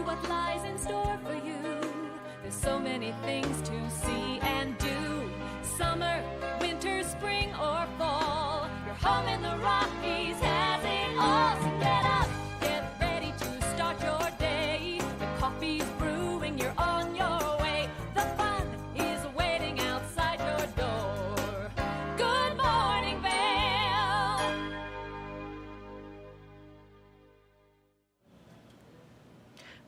what lies in store for you. There's so many things to see and do. Summer, winter, spring, or fall. Your home in the Rockies has it all. So get up, get ready to start your day. The coffee's brewing, you're on your way. The fun is waiting outside your door. Good morning, Vail.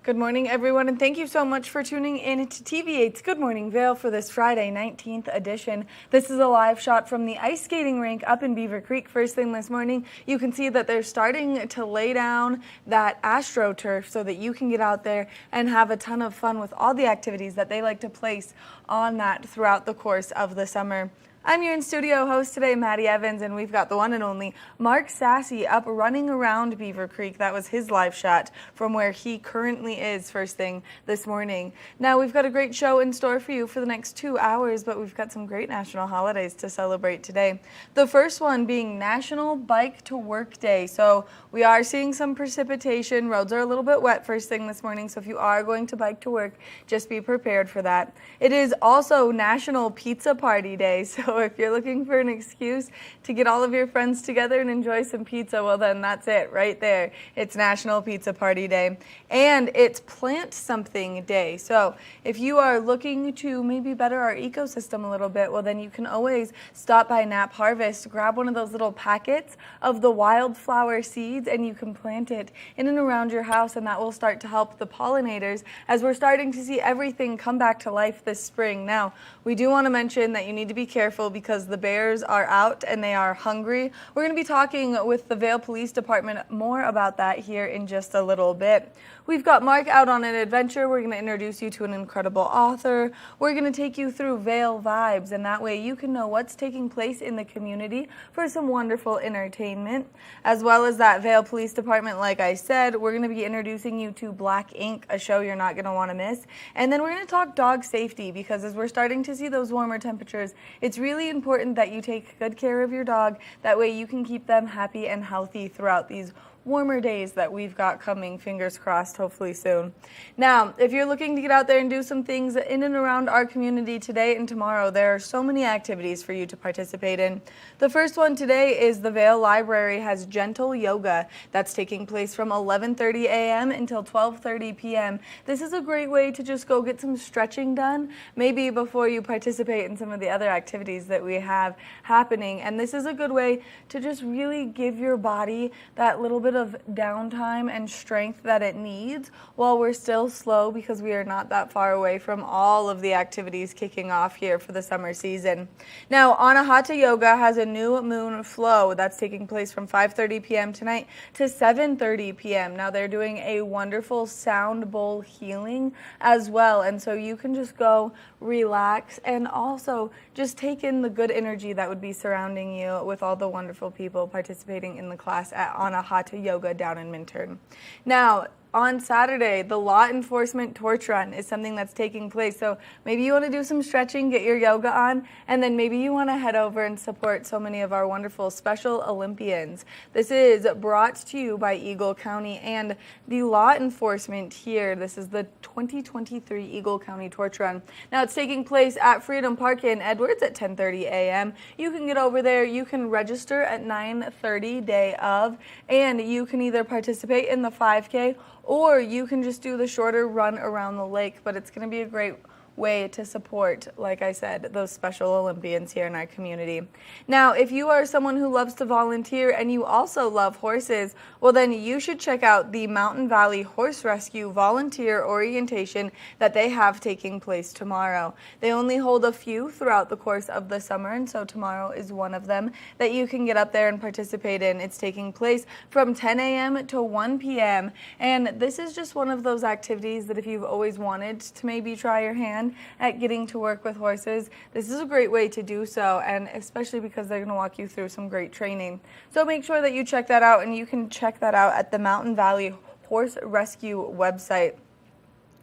Good morning, everyone, and thank you so much for tuning in to TV8's Good Morning Vail for this Friday, 19th edition. This is a live shot from the ice skating rink up in Beaver Creek. First thing this morning, you can see that they're starting to lay down that AstroTurf so that you can get out there and have a ton of fun with all the activities that they like to place on that throughout the course of the summer. I'm your in-studio host today, Maddie Evans, and we've got the one and only Mark Sassy up running around Beaver Creek. That was his live shot from where he currently is first thing this morning. Now, we've got a great show in store for you for the next 2 hours, but we've got some great national holidays to celebrate today. The first one being National Bike to Work Day. So we are seeing some precipitation. Roads are a little bit wet first thing this morning, so if you are going to bike to work, just be prepared for that. It is also National Pizza Party Day, so if you're looking for an excuse to get all of your friends together and enjoy some pizza, well then that's it right there. It's National Pizza Party Day. And it's Plant Something Day. So if you are looking to maybe better our ecosystem a little bit, well then you can always stop by Nap Harvest, grab one of those little packets of the wildflower seeds, and you can plant it in and around your house, and that will start to help the pollinators as we're starting to see everything come back to life this spring. Now, we do want to mention that you need to be careful because the bears are out and they are hungry. We're going to be talking with the Vail Police Department more about that here in just a little bit. We've got Mark out on an adventure. We're going to introduce you to an incredible author. We're going to take you through Vail vibes, and that way you can know what's taking place in the community for some wonderful entertainment. As well as that Vail Police Department, like I said, we're going to be introducing you to Black Ink, a show you're not going to want to miss. And then we're going to talk dog safety, because as we're starting to see those warmer temperatures, it's really important that you take good care of your dog. That way you can keep them happy and healthy throughout these warmer days that we've got coming, fingers crossed, hopefully soon. Now, if you're looking to get out there and do some things in and around our community today and tomorrow, there are so many activities for you to participate in. The first one today is the Vail Library has gentle yoga that's taking place from 11:30 a.m. until 12:30 p.m. This is a great way to just go get some stretching done, maybe before you participate in some of the other activities that we have happening. And this is a good way to just really give your body that little bit of downtime and strength that it needs while we're still slow, because we are not that far away from all of the activities kicking off here for the summer season. Now, Anahata Yoga has a new moon flow that's taking place from 5:30 p.m. tonight to 7:30 p.m. Now, they're doing a wonderful sound bowl healing as well, and so you can just go relax and also just take in the good energy that would be surrounding you with all the wonderful people participating in the class at Anahata Yoga down in Minturn. Now, on Saturday, the law enforcement torch run is something that's taking place. So maybe you want to do some stretching, get your yoga on, and then maybe you want to head over and support so many of our wonderful Special Olympians. This is brought to you by Eagle County and the law enforcement here. This is the 2023 Eagle County Torch Run. Now, it's taking place at Freedom Park in Edwards at 10:30 a.m. You can get over there. You can register at 9:30 day of, and you can either participate in the 5K or you can just do the shorter run around the lake, but it's going to be a great way to support, like I said, those Special Olympians here in our community. Now, if you are someone who loves to volunteer and you also love horses, well then you should check out the Mountain Valley Horse Rescue Volunteer Orientation that they have taking place tomorrow. They only hold a few throughout the course of the summer, and so tomorrow is one of them that you can get up there and participate in. It's taking place from 10 a.m. to 1 p.m. and this is just one of those activities that if you've always wanted to maybe try your hand at getting to work with horses, this is a great way to do so, and especially because they're going to walk you through some great training. So make sure that you check that out, and you can check that out at the Mountain Valley Horse Rescue website.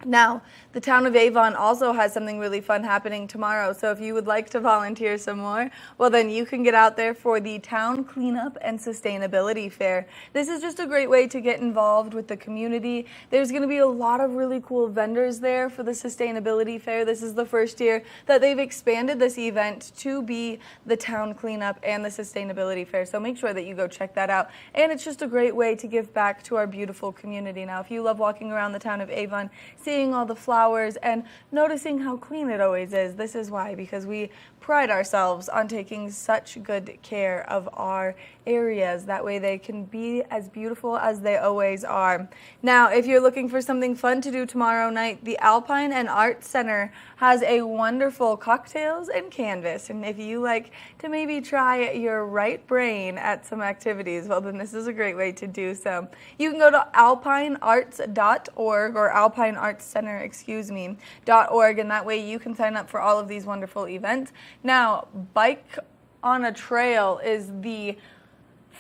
Now, the town of Avon also has something really fun happening tomorrow, so if you would like to volunteer some more, well then you can get out there for the Town Cleanup and Sustainability Fair. This is just a great way to get involved with the community. There's going to be a lot of really cool vendors there for the Sustainability Fair. This is the first year that they've expanded this event to be the Town Cleanup and the Sustainability Fair, so make sure that you go check that out. And it's just a great way to give back to our beautiful community. Now, if you love walking around the town of Avon, seeing all the flowers and noticing how clean it always is. This is why, because we pride ourselves on taking such good care of our areas. That way they can be as beautiful as they always are. Now, if you're looking for something fun to do tomorrow night, the Alpine and Art Center has a wonderful cocktails and canvas. And if you like to maybe try your right brain at some activities, well, then this is a great way to do so. You can go to alpinearts.org or alpineartscenter.org, and that way you can sign up for all of these wonderful events. Now, Bike on a Trail is the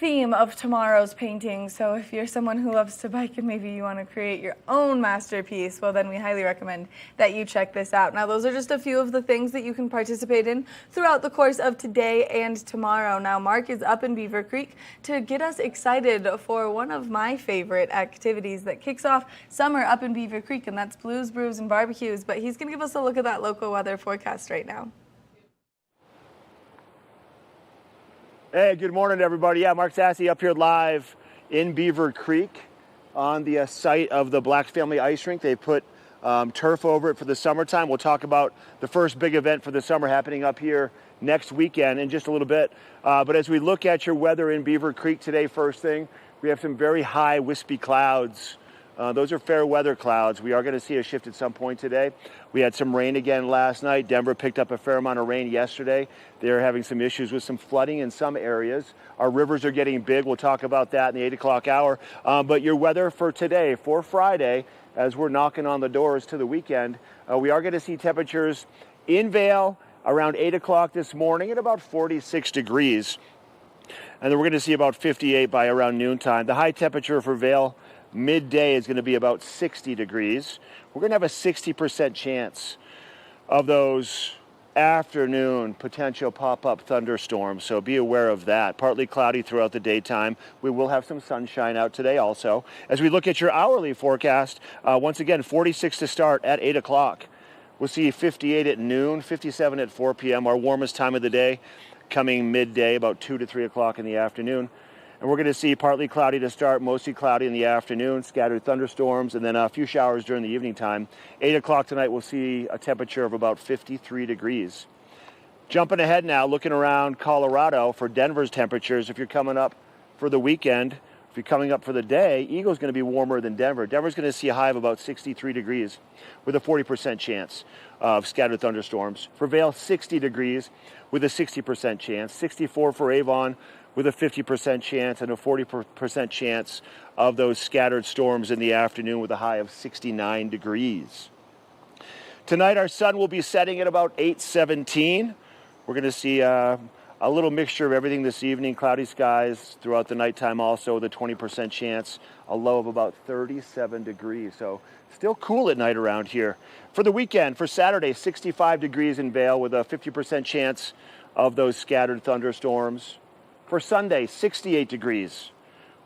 theme of tomorrow's painting, so if you're someone who loves to bike and maybe you want to create your own masterpiece, well then we highly recommend that you check this out. Now, those are just a few of the things that you can participate in throughout the course of today and tomorrow. Now, Mark is up in Beaver Creek to get us excited for one of my favorite activities that kicks off summer up in Beaver Creek, and that's Blues, Brews, and Barbecues, but he's going to give us a look at that local weather forecast right now. Hey, good morning, everybody. Yeah, Mark Sassy up here live in Beaver Creek on the site of the Black Family Ice Rink. They put turf over it for the summertime. We'll talk about the first big event for the summer happening up here next weekend in just a little bit. But as we look at your weather in Beaver Creek today, first thing, we have some very high wispy clouds. Those are fair weather clouds. We are going to see a shift at some point today. We had some rain again last night. Denver picked up a fair amount of rain yesterday. They're having some issues with some flooding in some areas. Our rivers are getting big. We'll talk about that in the 8 o'clock hour. But your weather for today, for Friday, as we're knocking on the doors to the weekend, we are going to see temperatures in Vail around 8 o'clock this morning at about 46 degrees. And then we're going to see about 58 by around noontime. The high temperature for Vail midday is going to be about 60 degrees. We're going to have a 60% chance of those afternoon potential pop-up thunderstorms, so be aware of that. Partly cloudy throughout the daytime. We will have some sunshine out today also. As we look at your hourly forecast, once again, 46 to start at 8 o'clock. We'll see 58 at noon, 57 at 4 p.m., our warmest time of the day, coming midday, about 2 to 3 o'clock in the afternoon. And we're going to see partly cloudy to start, mostly cloudy in the afternoon, scattered thunderstorms, and then a few showers during the evening time. 8 o'clock tonight, we'll see a temperature of about 53 degrees. Jumping ahead now, looking around Colorado for Denver's temperatures. If you're coming up for the weekend, if you're coming up for the day, Eagle's going to be warmer than Denver. Denver's going to see a high of about 63 degrees with a 40% chance of scattered thunderstorms. For Vail, 60 degrees with a 60% chance. 64 for Avon with a 50% chance and a 40% chance of those scattered storms in the afternoon with a high of 69 degrees. Tonight, our sun will be setting at about 8:17. We're going to see a little mixture of everything this evening, cloudy skies throughout the nighttime also with a 20% chance, a low of about 37 degrees. So still cool at night around here. For the weekend, for Saturday, 65 degrees in Vail with a 50% chance of those scattered thunderstorms. For Sunday, 68 degrees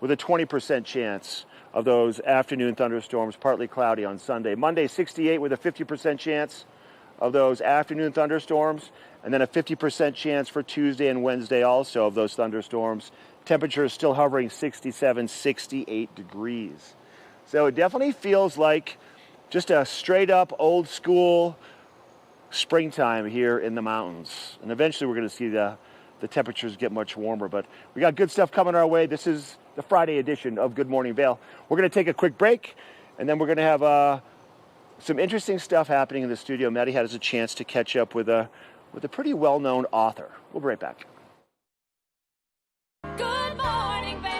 with a 20% chance of those afternoon thunderstorms, partly cloudy on Sunday. Monday, 68 with a 50% chance of those afternoon thunderstorms, and then a 50% chance for Tuesday and Wednesday also of those thunderstorms. Temperature is still hovering 67, 68 degrees. So it definitely feels like just a straight up old school springtime here in the mountains. And eventually we're going to see the temperatures get much warmer, but we got good stuff coming our way. This is the Friday edition of Good Morning Vail. We're going to take a quick break, and then we're going to have some interesting stuff happening in the studio. Maddie had us a chance to catch up with a pretty well-known author. We'll be right back. Good morning, Vail.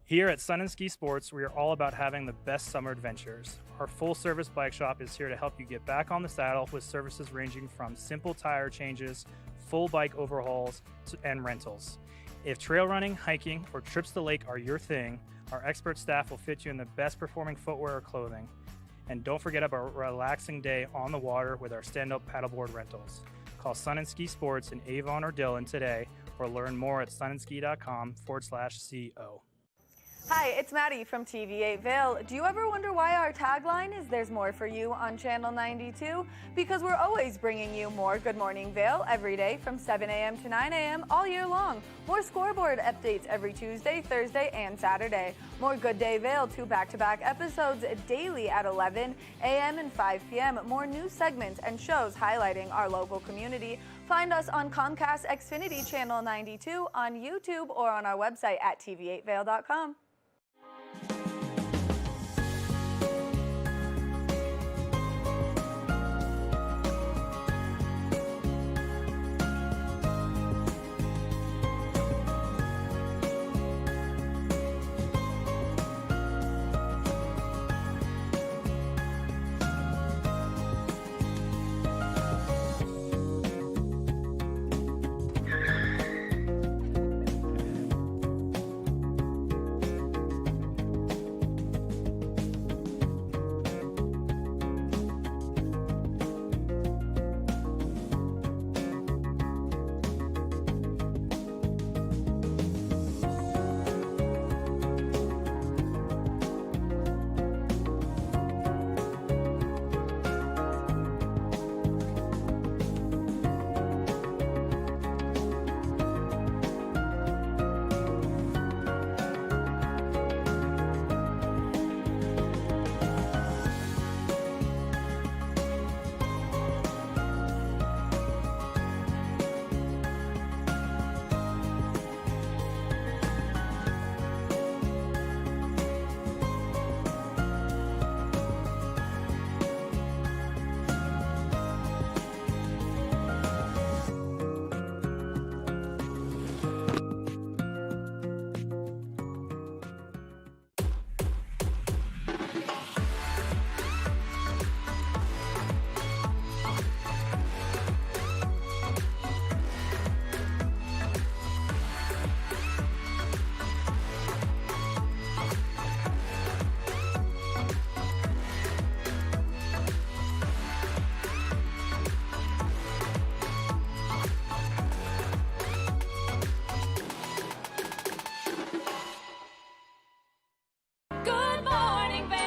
Here at Sun & Ski Sports, we are all about having the best summer adventures. Our full-service bike shop is here to help you get back on the saddle with services ranging from simple tire changes, full bike overhauls, and rentals. If trail running, hiking, or trips to the lake are your thing, Our expert staff will fit you in the best performing footwear or clothing. And don't forget about a relaxing day on the water with our stand-up paddleboard rentals. Call Sun and Ski Sports in Avon or Dillon today or learn more at sunandski.com/CO. Hi, it's Maddie from TV8 Vail. Do you ever wonder why our tagline is "There's more for you" on Channel 92? Because we're always bringing you more Good Morning Vail every day from 7 a.m. to 9 a.m. all year long. More scoreboard updates every Tuesday, Thursday, and Saturday. More Good Day Vail, 2 back-to-back episodes daily at 11 a.m. and 5 p.m. More news segments and shows highlighting our local community. Find us on Comcast Xfinity Channel 92, on YouTube, or on our website at tv8vail.com. Good morning, Vail.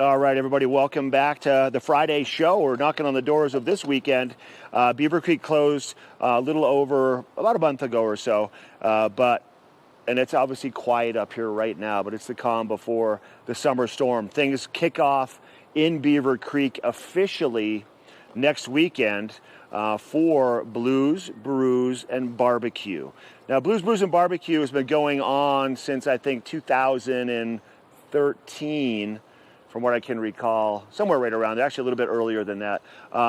All right, everybody, welcome back to the Friday show. We're knocking on the doors of this weekend. Beaver Creek closed a little over about a month ago or so, and it's obviously quiet up here right now, but it's the calm before the summer storm. Things kick off in Beaver Creek officially next weekend for Blues, Brews, and Barbecue. Now, Blues, Brews, and Barbecue has been going on since, I think, 2013, from what I can recall, somewhere right around there, actually a little bit earlier than that.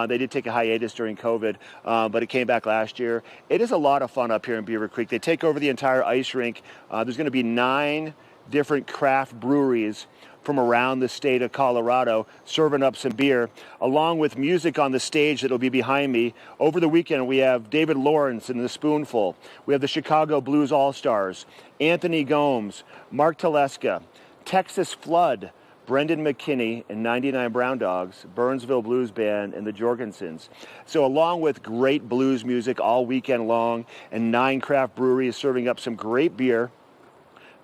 They did take a hiatus during COVID, but it came back last year. It is a lot of fun up here in Beaver Creek. They take over the entire ice rink. There's going to be 9 different craft breweries from around the state of Colorado serving up some beer, along with music on the stage that will be behind me. Over the weekend, we have David Lawrence and the Spoonful. We have the Chicago Blues All-Stars, Anthony Gomes, Mark Teleska, Texas Flood, Brendan McKinney and 99 Brown Dogs, Burnsville Blues Band, and the Jorgensens. So along with great blues music all weekend long and 9 craft breweries serving up some great beer,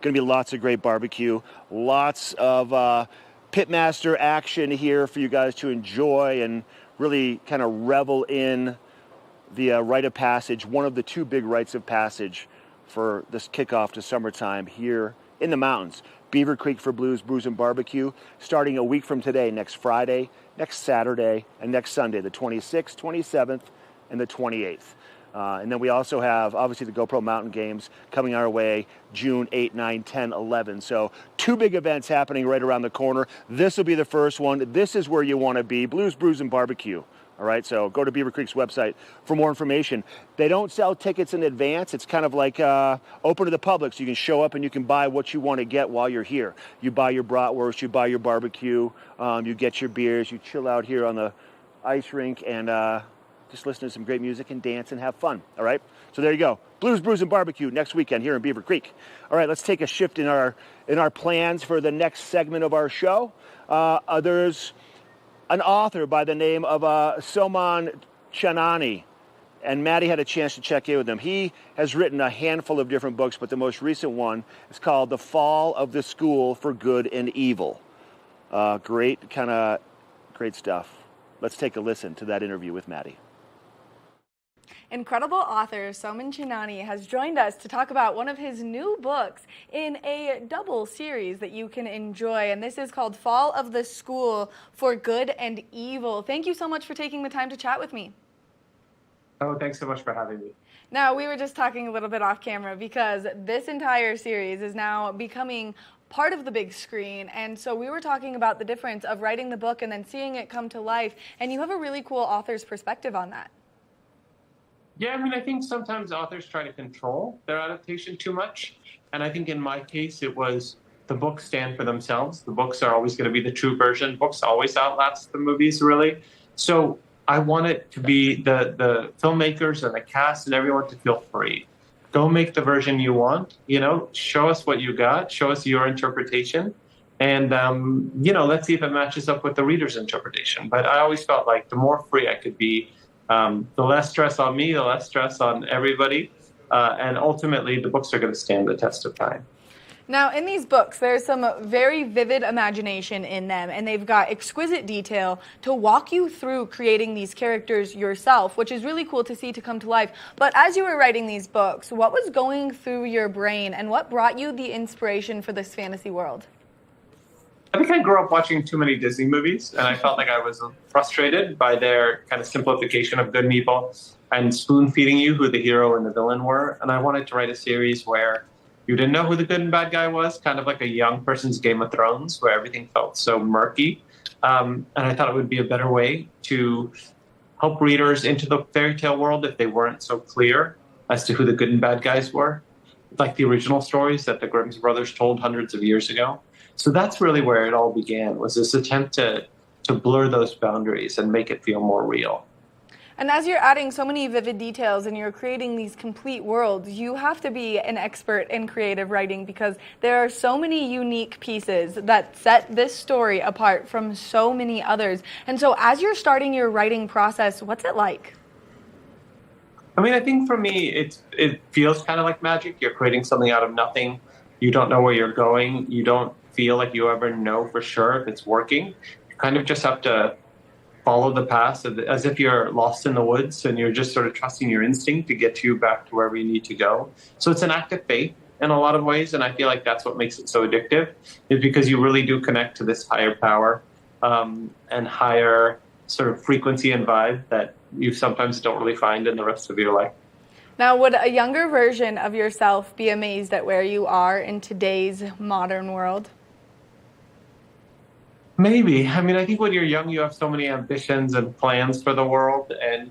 going to be lots of great barbecue, lots of pitmaster action here for you guys to enjoy and really kind of revel in the rite of passage, one of the 2 big rites of passage for this kickoff to summertime here in the mountains. Beaver Creek for Blues, Brews, and Barbecue, starting a week from today, next Friday, next Saturday, and next Sunday, the 26th, 27th, and the 28th. And then we also have, obviously, the GoPro Mountain Games coming our way June 8, 9, 10, 11. So 2 big events happening right around the corner. This will be the first one. This is where you want to be, Blues, Brews, and Barbecue. All right, so go to Beaver Creek's website for more information. They don't sell tickets in advance. It's kind of like open to the public, so you can show up and you can buy what you want to get while you're here. You buy your bratwurst, you buy your barbecue, you get your beers, you chill out here on the ice rink and just listen to some great music and dance and have fun. All right, so there you go. Blues, Brews, and Barbecue next weekend here in Beaver Creek. All right, let's take a shift in our plans for the next segment of our show. There's an author by the name of Soman Chanani, and Maddie had a chance to check in with him. He has written a handful of different books, but the most recent one is called The Fall of the School for Good and Evil. Great stuff. Let's take a listen to that interview with Maddie. Incredible author Soman Chinani has joined us to talk about one of his new books in a double series that you can enjoy, and this is called Fall of the School for Good and Evil. Thank you so much for taking the time to chat with me. Oh, thanks so much for having me. Now, we were just talking a little bit off camera because this entire series is now becoming part of the big screen, and so we were talking about the difference of writing the book and then seeing it come to life, and you have a really cool author's perspective on that. Yeah, I think sometimes authors try to control their adaptation too much. And I think in my case, it was the books stand for themselves. The books are always going to be the true version. Books always outlast the movies, really. So I want it to be the filmmakers and the cast and everyone to feel free. Go make the version you want, show us what you got, show us your interpretation. And, let's see if it matches up with the reader's interpretation. But I always felt like the more free I could be, the less stress on me, the less stress on everybody, and ultimately the books are going to stand the test of time. Now, in these books, there's some very vivid imagination in them, and they've got exquisite detail to walk you through creating these characters yourself, which is really cool to see to come to life. But as you were writing these books, what was going through your brain, and what brought you the inspiration for this fantasy world? I think I grew up watching too many Disney movies, and I felt like I was frustrated by their kind of simplification of good and evil and spoon-feeding you who the hero and the villain were. And I wanted to write a series where you didn't know who the good and bad guy was, kind of like a young person's Game of Thrones, where everything felt so murky. And I thought it would be a better way to help readers into the fairy tale world if they weren't so clear as to who the good and bad guys were, like the original stories that the Grimm's brothers told hundreds of years ago. So that's really where it all began, was this attempt to blur those boundaries and make it feel more real. And as you're adding so many vivid details and you're creating these complete worlds, you have to be an expert in creative writing because there are so many unique pieces that set this story apart from so many others. And so as you're starting your writing process, what's it like? I think for me, it feels kind of like magic. You're creating something out of nothing. You don't know where you're going. You don't feel like you ever know for sure if it's working. You kind of just have to follow the path as if you're lost in the woods and you're just sort of trusting your instinct to get you back to wherever you need to go. So it's an act of faith in a lot of ways, and I feel like that's what makes it so addictive, is because you really do connect to this higher power and higher sort of frequency and vibe that you sometimes don't really find in the rest of your life. Now, would a younger version of yourself be amazed at where you are in today's modern world? Maybe. I think when you're young, you have so many ambitions and plans for the world. And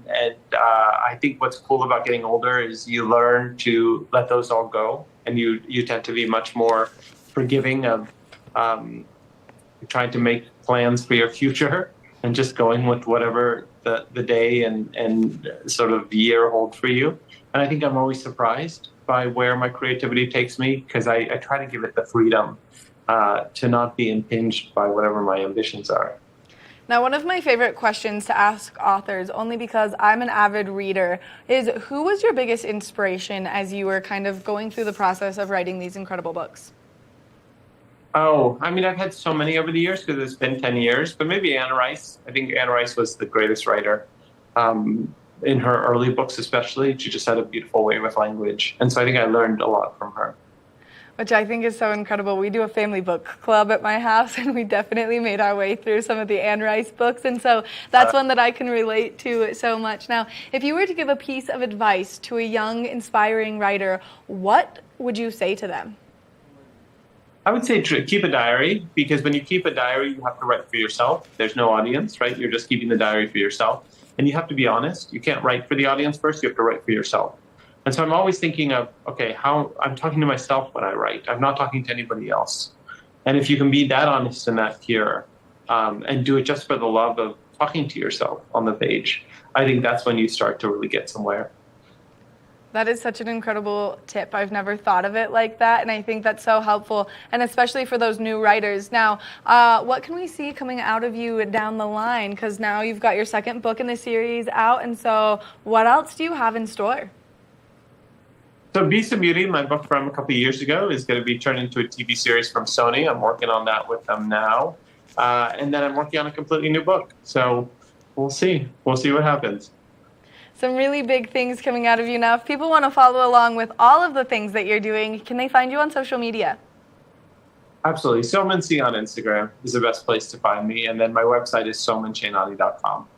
I think what's cool about getting older is you learn to let those all go. And you tend to be much more forgiving of trying to make plans for your future and just going with whatever the day and sort of year hold for you. And I think I'm always surprised by where my creativity takes me because I try to give it the freedom to not be impinged by whatever my ambitions are. Now, one of my favorite questions to ask authors, only because I'm an avid reader, is who was your biggest inspiration as you were kind of going through the process of writing these incredible books? Oh, I've had so many over the years because it's been 10 years, but maybe Anne Rice. I think Anne Rice was the greatest writer. In her early books especially, she just had a beautiful way with language. And so I think I learned a lot from her. Which I think is so incredible. We do a family book club at my house, and we definitely made our way through some of the Anne Rice books, and so that's one that I can relate to so much. Now, if you were to give a piece of advice to a young, inspiring writer, what would you say to them? I would say keep a diary, because when you keep a diary, you have to write for yourself. There's no audience, right? You're just keeping the diary for yourself, and you have to be honest. You can't write for the audience first. You have to write for yourself. And so I'm always thinking of, okay, how I'm talking to myself when I write. I'm not talking to anybody else. And if you can be that honest and that pure and do it just for the love of talking to yourself on the page, I think that's when you start to really get somewhere. That is such an incredible tip. I've never thought of it like that, and I think that's so helpful, and especially for those new writers. Now, what can we see coming out of you down the line? Because now you've got your second book in the series out, and so what else do you have in store? So Beast of Beauty, my book from a couple of years ago, is going to be turned into a TV series from Sony. I'm working on that with them now. And then I'm working on a completely new book. So we'll see. We'll see what happens. Some really big things coming out of you now. If people want to follow along with all of the things that you're doing, can they find you on social media? Absolutely. Soman C on Instagram is the best place to find me. And then my website is somanchainani.com.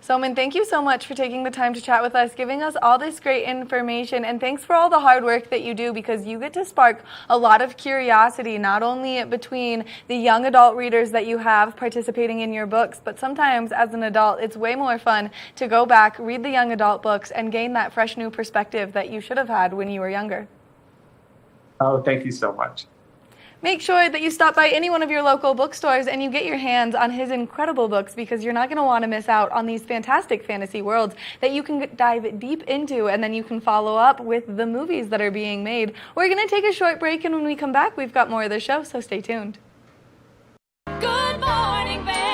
Soman, thank you so much for taking the time to chat with us, giving us all this great information, and thanks for all the hard work that you do, because you get to spark a lot of curiosity, not only between the young adult readers that you have participating in your books, but sometimes as an adult, it's way more fun to go back, read the young adult books, and gain that fresh new perspective that you should have had when you were younger. Oh, thank you so much. Make sure that you stop by any one of your local bookstores and you get your hands on his incredible books, because you're not going to want to miss out on these fantastic fantasy worlds that you can dive deep into, and then you can follow up with the movies that are being made. We're going to take a short break, and when we come back, we've got more of the show, so stay tuned. Good morning, Vail.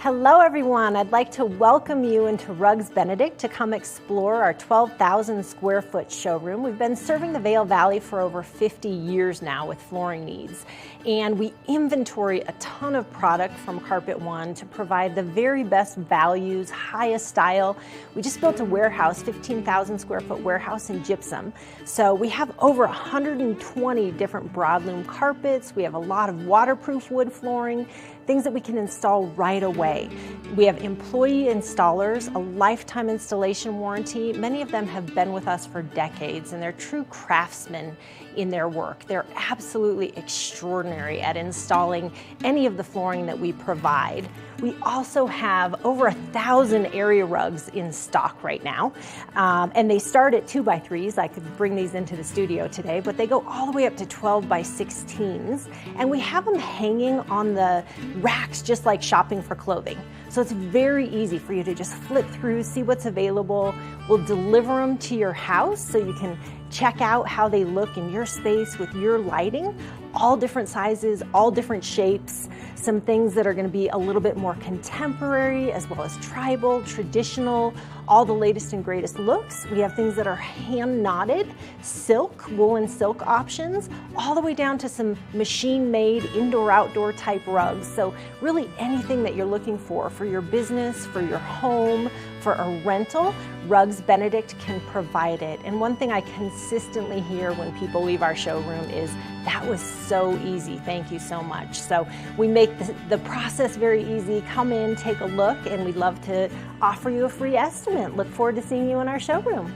Hello everyone, I'd like to welcome you into Rugs Benedict to come explore our 12,000 square foot showroom. We've been serving the Vail Valley for over 50 years now with flooring needs, and we inventory a ton of product from Carpet One to provide the very best values, highest style. We just built a warehouse, 15,000 square foot warehouse in gypsum. So we have over 120 different broadloom carpets. We have a lot of waterproof wood flooring, things that we can install right away. We have employee installers, a lifetime installation warranty. Many of them have been with us for decades, and they're true craftsmen in their work. They're absolutely extraordinary at installing any of the flooring that we provide. We also have over 1,000 area rugs in stock right now, and they start at 2x3s. I could bring these into the studio today, but they go all the way up to 12x16s, and we have them hanging on the racks just like shopping for clothing. So it's very easy for you to just flip through, see what's available. We'll deliver them to your house so you can check out how they look in your space with your lighting. All different sizes, all different shapes, some things that are going to be a little bit more contemporary, as well as tribal, traditional, all the latest and greatest looks. We have things that are hand knotted, silk, woolen silk options, all the way down to some machine made indoor outdoor type rugs. So really anything that you're looking for your business, for your home, for a rental, Rugs Benedict can provide it. And one thing I consistently hear when people leave our showroom is, that was so easy, thank you so much. So we make the process very easy. Come in, take a look, and we'd love to offer you a free estimate. Look forward to seeing you in our showroom.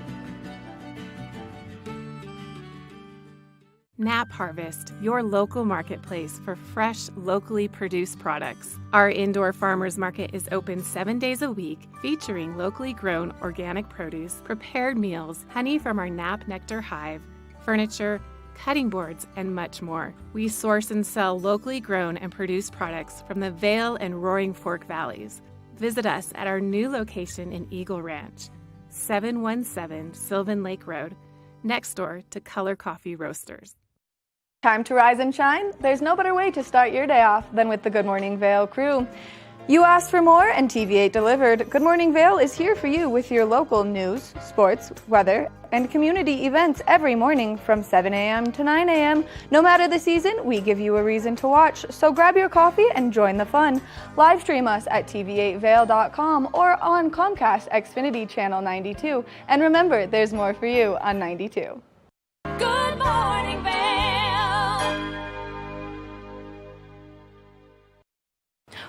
Nap Harvest, your local marketplace for fresh, locally produced products. Our indoor farmers market is open 7 days a week, featuring locally grown organic produce, prepared meals, honey from our Nap Nectar hive, furniture, cutting boards, and much more. We source and sell locally grown and produced products from the Vail and Roaring Fork Valleys. Visit us at our new location in Eagle Ranch, 717 Sylvan Lake Road, next door to Color Coffee Roasters. Time to rise and shine? There's no better way to start your day off than with the Good Morning Vail crew. You asked for more, and TV8 delivered. Good Morning Vail is here for you with your local news, sports, weather, and community events every morning from 7 a.m. to 9 a.m. No matter the season, we give you a reason to watch, so grab your coffee and join the fun. Live stream us at tv8vail.com or on Comcast Xfinity Channel 92. And remember, there's more for you on 92. Good morning, Vail.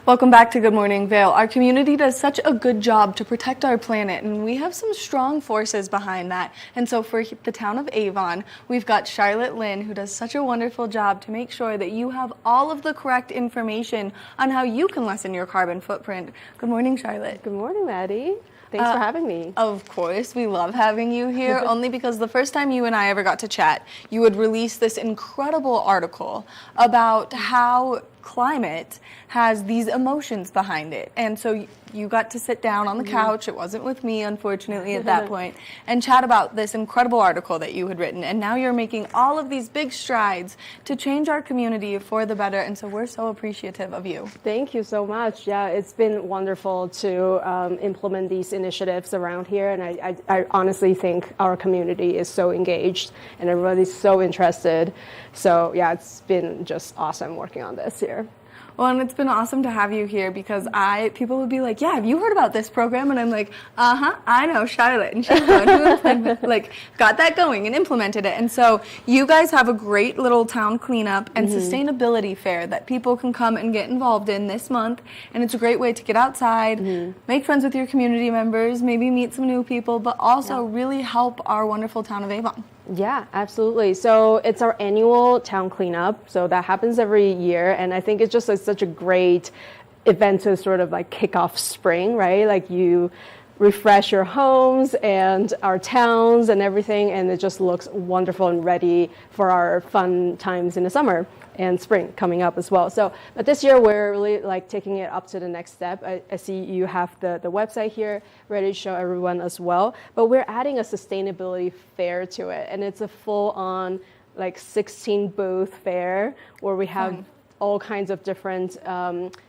Welcome back to Good Morning Vail. Our community does such a good job to protect our planet, and we have some strong forces behind that. And so for the town of Avon, we've got Charlotte Lynn, who does such a wonderful job to make sure that you have all of the correct information on how you can lessen your carbon footprint. Good morning, Charlotte. Good morning, Maddie. Thanks for having me. Of course, we love having you here, only because the first time you and I ever got to chat, you would release this incredible article about how climate has these emotions behind it. And so you got to sit down on the couch, it wasn't with me, unfortunately, at that point, and chat about this incredible article that you had written. And now you're making all of these big strides to change our community for the better. And so we're so appreciative of you. Thank you so much. Yeah, it's been wonderful to implement these initiatives around here. And I honestly think our community is so engaged and everybody's so interested. So yeah, it's been just awesome working on this here. Well, and it's been awesome to have you here because people would be like, yeah, have you heard about this program? And I'm like, I know Charlotte, and she's the one who got that going and implemented it. And so you guys have a great little town cleanup and sustainability fair that people can come and get involved in this month. And it's a great way to get outside, make friends with your community members, maybe meet some new people, but also really help our wonderful town of Avon. Yeah, absolutely. So it's our annual town cleanup. So that happens every year. And I think it's just such a great event to sort of like kick off spring, right? Like you refresh your homes and our towns and everything. And it just looks wonderful and ready for our fun times in the summer and spring coming up as well. So, but this year we're really like taking it up to the next step. I see you have the website here ready to show everyone as well, but we're adding a sustainability fair to it. And it's a full on like 16 booth fair where we have all kinds of different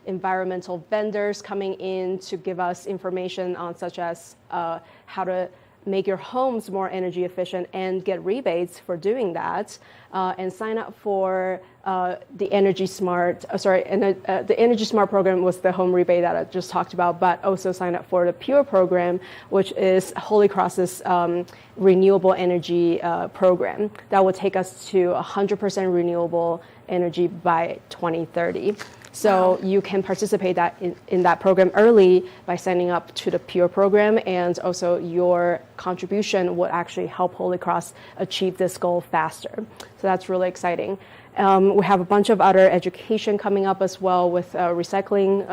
environmental vendors coming in to give us information on such as how to make your homes more energy efficient and get rebates for doing that, and sign up for the Energy Smart. The Energy Smart program was the home rebate that I just talked about, but also sign up for the Pure program, which is Holy Cross's renewable energy program that will take us to 100% renewable energy by 2030. So you can participate in that program early by signing up to the Pure program, and also your contribution would actually help Holy Cross achieve this goal faster. So that's really exciting. We have a bunch of other education coming up as well with recycling,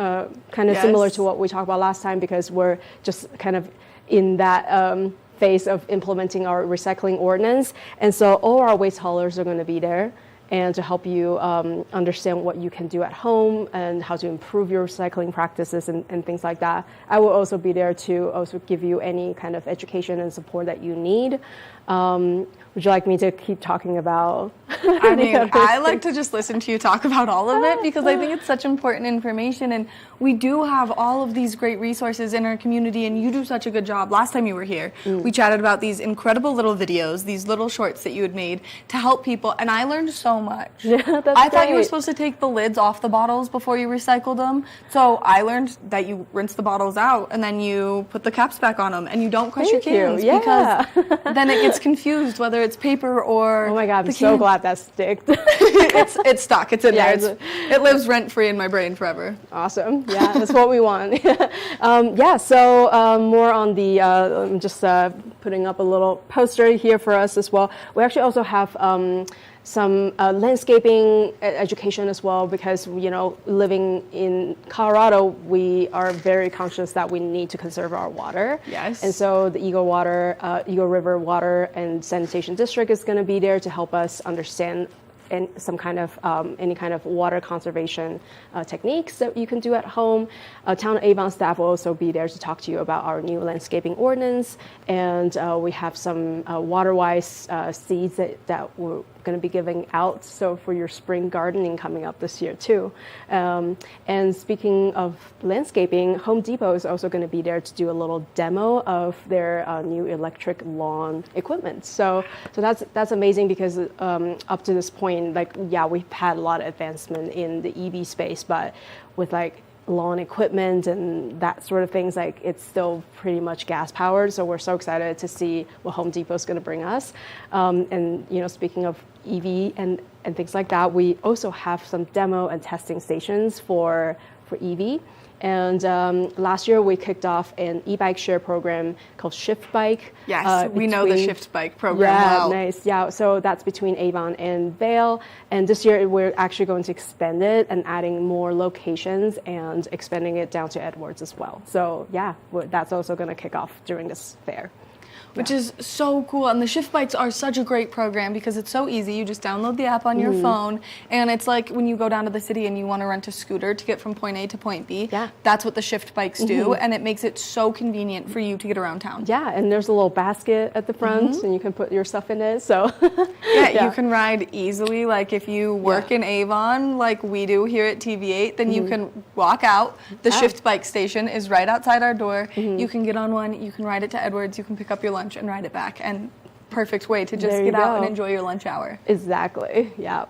kind of similar to what we talked about last time, because we're just kind of in that phase of implementing our recycling ordinance. And so all our waste haulers are going to be there, and to help you understand what you can do at home and how to improve your recycling practices and things like that. I will also be there to also give you any kind of education and support that you need. Would you like me to keep talking about? I mean, I like to just listen to you talk about all of it because I think it's such important information, and we do have all of these great resources in our community, and you do such a good job. Last time you were here, we chatted about these incredible little videos, these little shorts that you had made to help people, and I learned so much. Yeah, I thought you were supposed to take the lids off the bottles before you recycled them, so I learned that you rinse the bottles out and then you put the caps back on them, and you don't crush your cans because then it gets confused whether it's paper or oh my God, I'm so glad that sticked. it's stuck. It's in there. It lives rent-free in my brain forever. Awesome. Yeah, that's what we want. So more on the, I'm just putting up a little poster here for us as well. We actually also have some landscaping education as well, because living in Colorado, we are very conscious that we need to conserve our water. Yes. And so the Eagle River Water and Sanitation District is going to be there to help us understand and some kind of any kind of water conservation techniques that you can do at home. Town of Avon staff will also be there to talk to you about our new landscaping ordinance, and we have some water-wise seeds that we're going to be giving out, so for your spring gardening coming up this year too. And speaking of landscaping, Home Depot is also going to be there to do a little demo of their new electric lawn equipment. So that's amazing, because up to this point, we've had a lot of advancement in the EV space, but with lawn equipment and that sort of things, it's still pretty much gas powered. So we're so excited to see what Home Depot is going to bring us. And speaking of EV and things like that, we also have some demo and testing stations for EV. And last year we kicked off an e-bike share program called Shift Bike. Yes, we know the Shift Bike program well. Nice. Yeah, so that's between Avon and Vail. And this year we're actually going to expand it and adding more locations and expanding it down to Edwards as well. So yeah, that's also going to kick off during this fair. which is so cool. And the Shift Bikes are such a great program because it's so easy. You just download the app on your phone, and it's like when you go down to the city and you want to rent a scooter to get from point A to point B. Yeah. That's what the Shift Bikes do, and it makes it so convenient for you to get around town. Yeah, and there's a little basket at the front, and you can put your stuff in it. So yeah, you can ride easily. Like if you work in Avon, like we do here at TV8, then you can walk out. The Shift Bike station is right outside our door. You can get on one. You can ride it to Edwards. You can pick up your lunch and ride it back. And perfect way to just get out and enjoy your lunch hour. Exactly. Yeah.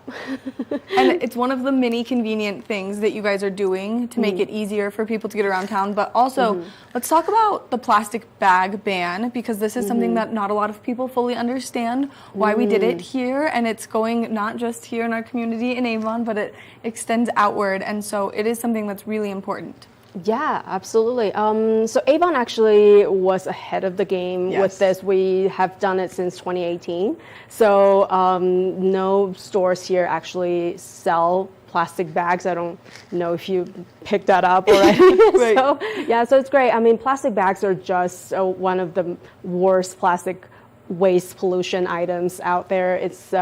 And it's one of the many convenient things that you guys are doing to make it easier for people to get around town. But also, let's talk about the plastic bag ban, because this is something that not a lot of people fully understand why we did it here. And it's going not just here in our community in Avon, but it extends outward. And so it is something that's really important. Yeah, absolutely. So Avon actually was ahead of the game with this. We have done it since 2018. So no stores here actually sell plastic bags. I don't know if you picked that up already. So yeah, so it's great. I mean, plastic bags are just one of the worst plastic waste pollution items out there. It's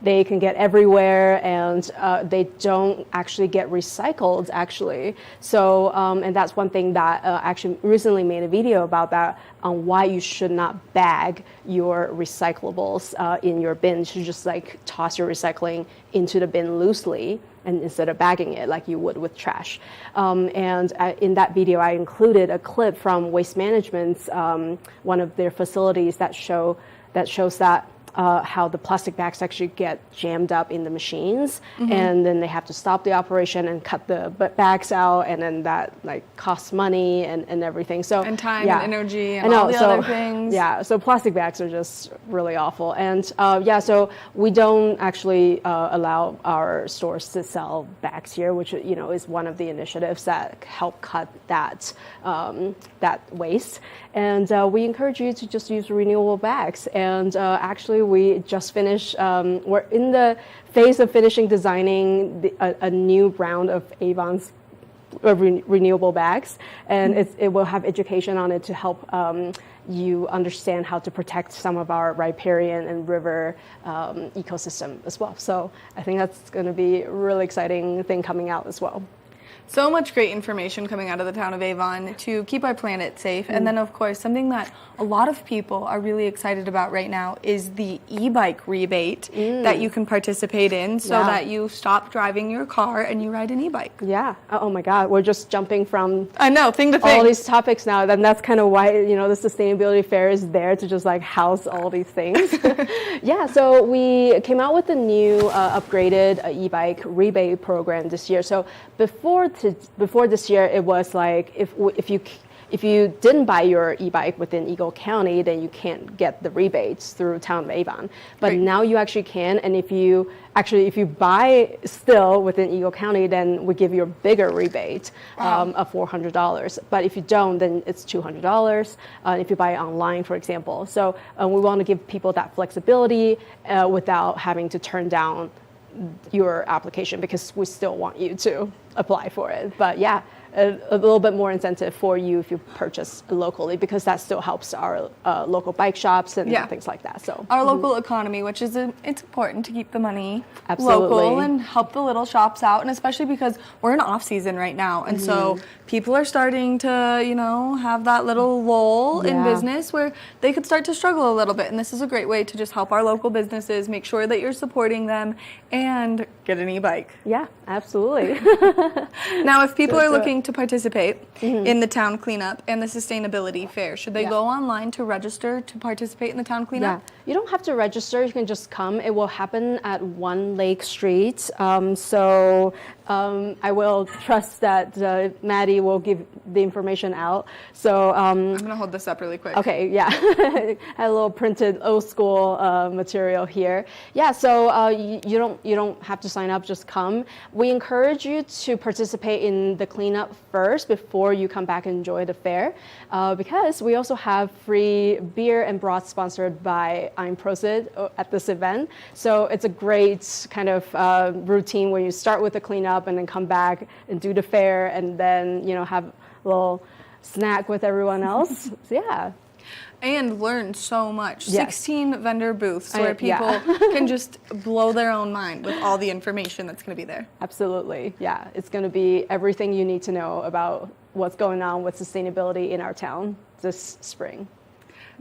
they can get everywhere, and they don't actually get recycled actually. So and that's one thing that actually recently made a video about that, on why you should not bag your recyclables in your bin. You should just like toss your recycling into the bin loosely, and instead of bagging it like you would with trash. And in that video, I included a clip from Waste Management's one of their facilities that shows that how the plastic bags actually get jammed up in the machines, and then they have to stop the operation and cut the bags out, and then that like costs money and everything. So and time and energy and all the other things. Yeah, so plastic bags are just really awful. And so we don't actually allow our stores to sell bags here, which is one of the initiatives that help cut that waste. And we encourage you to just use renewable bags. And actually, we just finished, we're in the phase of finishing designing a new round of Avon's renewable bags. And it will have education on it to help you understand how to protect some of our riparian and river ecosystem as well. So I think that's going to be a really exciting thing coming out as well. So much great information coming out of the town of Avon to keep our planet safe. And then, of course, something that a lot of people are really excited about right now is the e-bike rebate that you can participate in so that you stop driving your car and you ride an e-bike. Yeah. Oh, my God. We're just jumping from thing to thing. All these topics now. And that's kind of why, the Sustainability Fair is there to just like house all these things. Yeah. So we came out with a new upgraded e-bike rebate program this year. So before this year, it was like if you didn't buy your e-bike within Eagle County, then you can't get the rebates through Town of Avon. But now you actually can, and if you buy still within Eagle County, then we give you a bigger rebate of $400. But if you don't, then it's $200 if you buy it online, for example. So we want to give people that flexibility without having to turn down your application, because we still want you to apply for it. But yeah, a little bit more incentive for you if you purchase locally, because that still helps our local bike shops and things like that. So our local economy, which is it's important to keep the money local and help the little shops out, and especially because we're in off season right now, and so people are starting to have that little lull in business where they could start to struggle a little bit, and this is a great way to just help our local businesses, make sure that you're supporting them, and get an e-bike. Yeah, absolutely. Now, if people are looking to participate in the town cleanup and the sustainability fair, should they go online to register to participate in the town cleanup? Yeah, you don't have to register. You can just come. It will happen at 1 Lake Street. I will trust that Maddie will give the information out. So I'm gonna hold this up really quick. Okay, yeah, had a little printed old school material here. Yeah, so you don't have to sign up. Just come. We encourage you to participate in the cleanup first before you come back and enjoy the fair, because we also have free beer and broth sponsored by Ein Prosit at this event. So it's a great kind of routine where you start with the cleanup and then come back and do the fair, and then have a little snack with everyone else. So yeah. And learn so much. Yes. 16 vendor booths where people can just blow their own mind with all the information that's going to be there. Absolutely. Yeah. It's going to be everything you need to know about what's going on with sustainability in our town this spring.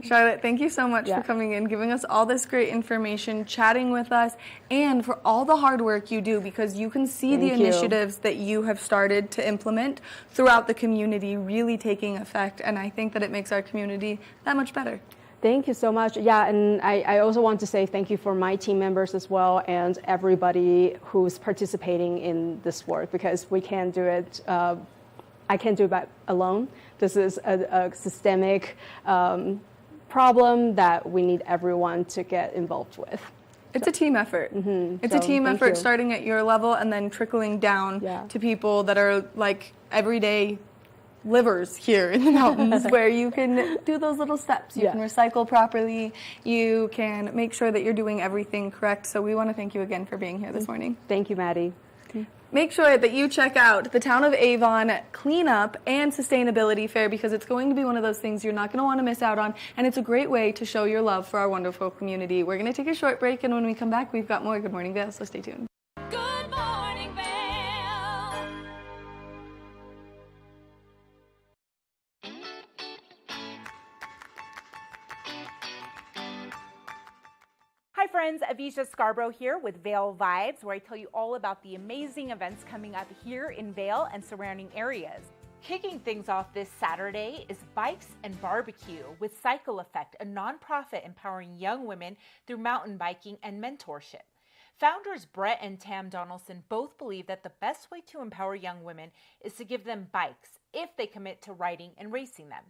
Charlotte, thank you so much for coming in, giving us all this great information, chatting with us, and for all the hard work you do, because you can see the initiatives that you have started to implement throughout the community really taking effect, and I think that it makes our community that much better. Thank you so much. Yeah, and I also want to say thank you for my team members as well and everybody who's participating in this work, because we can't do it, I can't do it alone. This is a systemic problem that we need everyone to get involved with. It's a team effort. It's a team effort starting at your level and then trickling down to people that are like everyday livers here in the mountains where you can do those little steps. You can recycle properly. You can make sure that you're doing everything correct. So we want to thank you again for being here this morning. Thank you, Maddie. Make sure that you check out the Town of Avon Cleanup and Sustainability Fair, because it's going to be one of those things you're not going to want to miss out on, and it's a great way to show your love for our wonderful community. We're going to take a short break, and when we come back, we've got more Good Morning Vail, so stay tuned. Good morning, Vail. Hi friends, Avisha Scarborough here with Vail Vibes, where I tell you all about the amazing events coming up here in Vail and surrounding areas. Kicking things off this Saturday is Bikes and Barbecue with Cycle Effect, a nonprofit empowering young women through mountain biking and mentorship. Founders Brett and Tam Donaldson both believe that the best way to empower young women is to give them bikes if they commit to riding and racing them.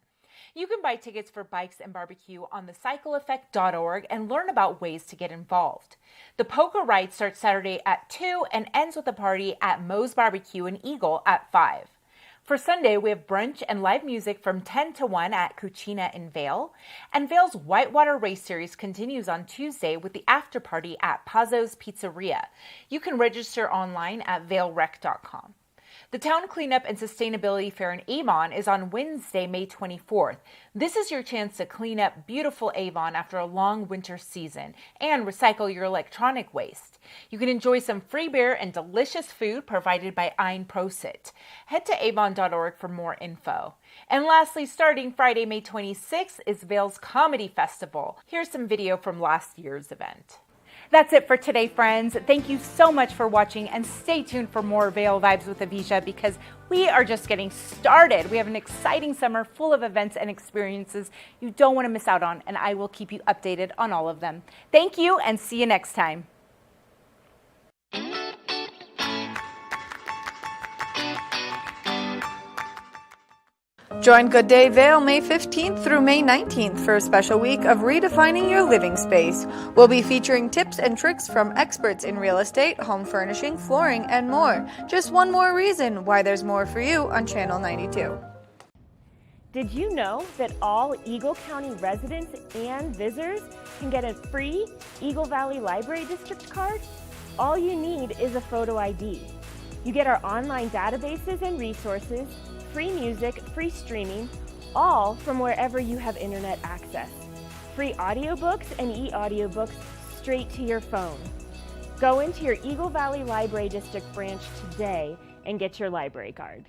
You can buy tickets for Bikes and Barbecue on thecycleeffect.org and learn about ways to get involved. The Poker Ride starts Saturday at 2 and ends with a party at Moe's Barbecue in Eagle at 5. For Sunday, we have brunch and live music from 10 to 1 at Cucina in Vail. And Vail's Whitewater Race Series continues on Tuesday with the after party at Pazzo's Pizzeria. You can register online at vailrec.com. The Town Cleanup and Sustainability Fair in Avon is on Wednesday, May 24th. This is your chance to clean up beautiful Avon after a long winter season and recycle your electronic waste. You can enjoy some free beer and delicious food provided by Ein Prosit. Head to avon.org for more info. And lastly, starting Friday, May 26th is Vail's Comedy Festival. Here's some video from last year's event. That's it for today, friends. Thank you so much for watching, and stay tuned for more Vail Vibes with Avisha, because we are just getting started. We have an exciting summer full of events and experiences you don't want to miss out on, and I will keep you updated on all of them. Thank you, and see you next time. Join Good Day Vail May 15th through May 19th for a special week of redefining your living space. We'll be featuring tips and tricks from experts in real estate, home furnishing, flooring, and more. Just one more reason why there's more for you on Channel 92. Did you know that all Eagle County residents and visitors can get a free Eagle Valley Library District card? All you need is a photo ID. You get our online databases and resources, free music, free streaming, all from wherever you have internet access. Free audiobooks and e-audiobooks straight to your phone. Go into your Eagle Valley Library District branch today and get your library card.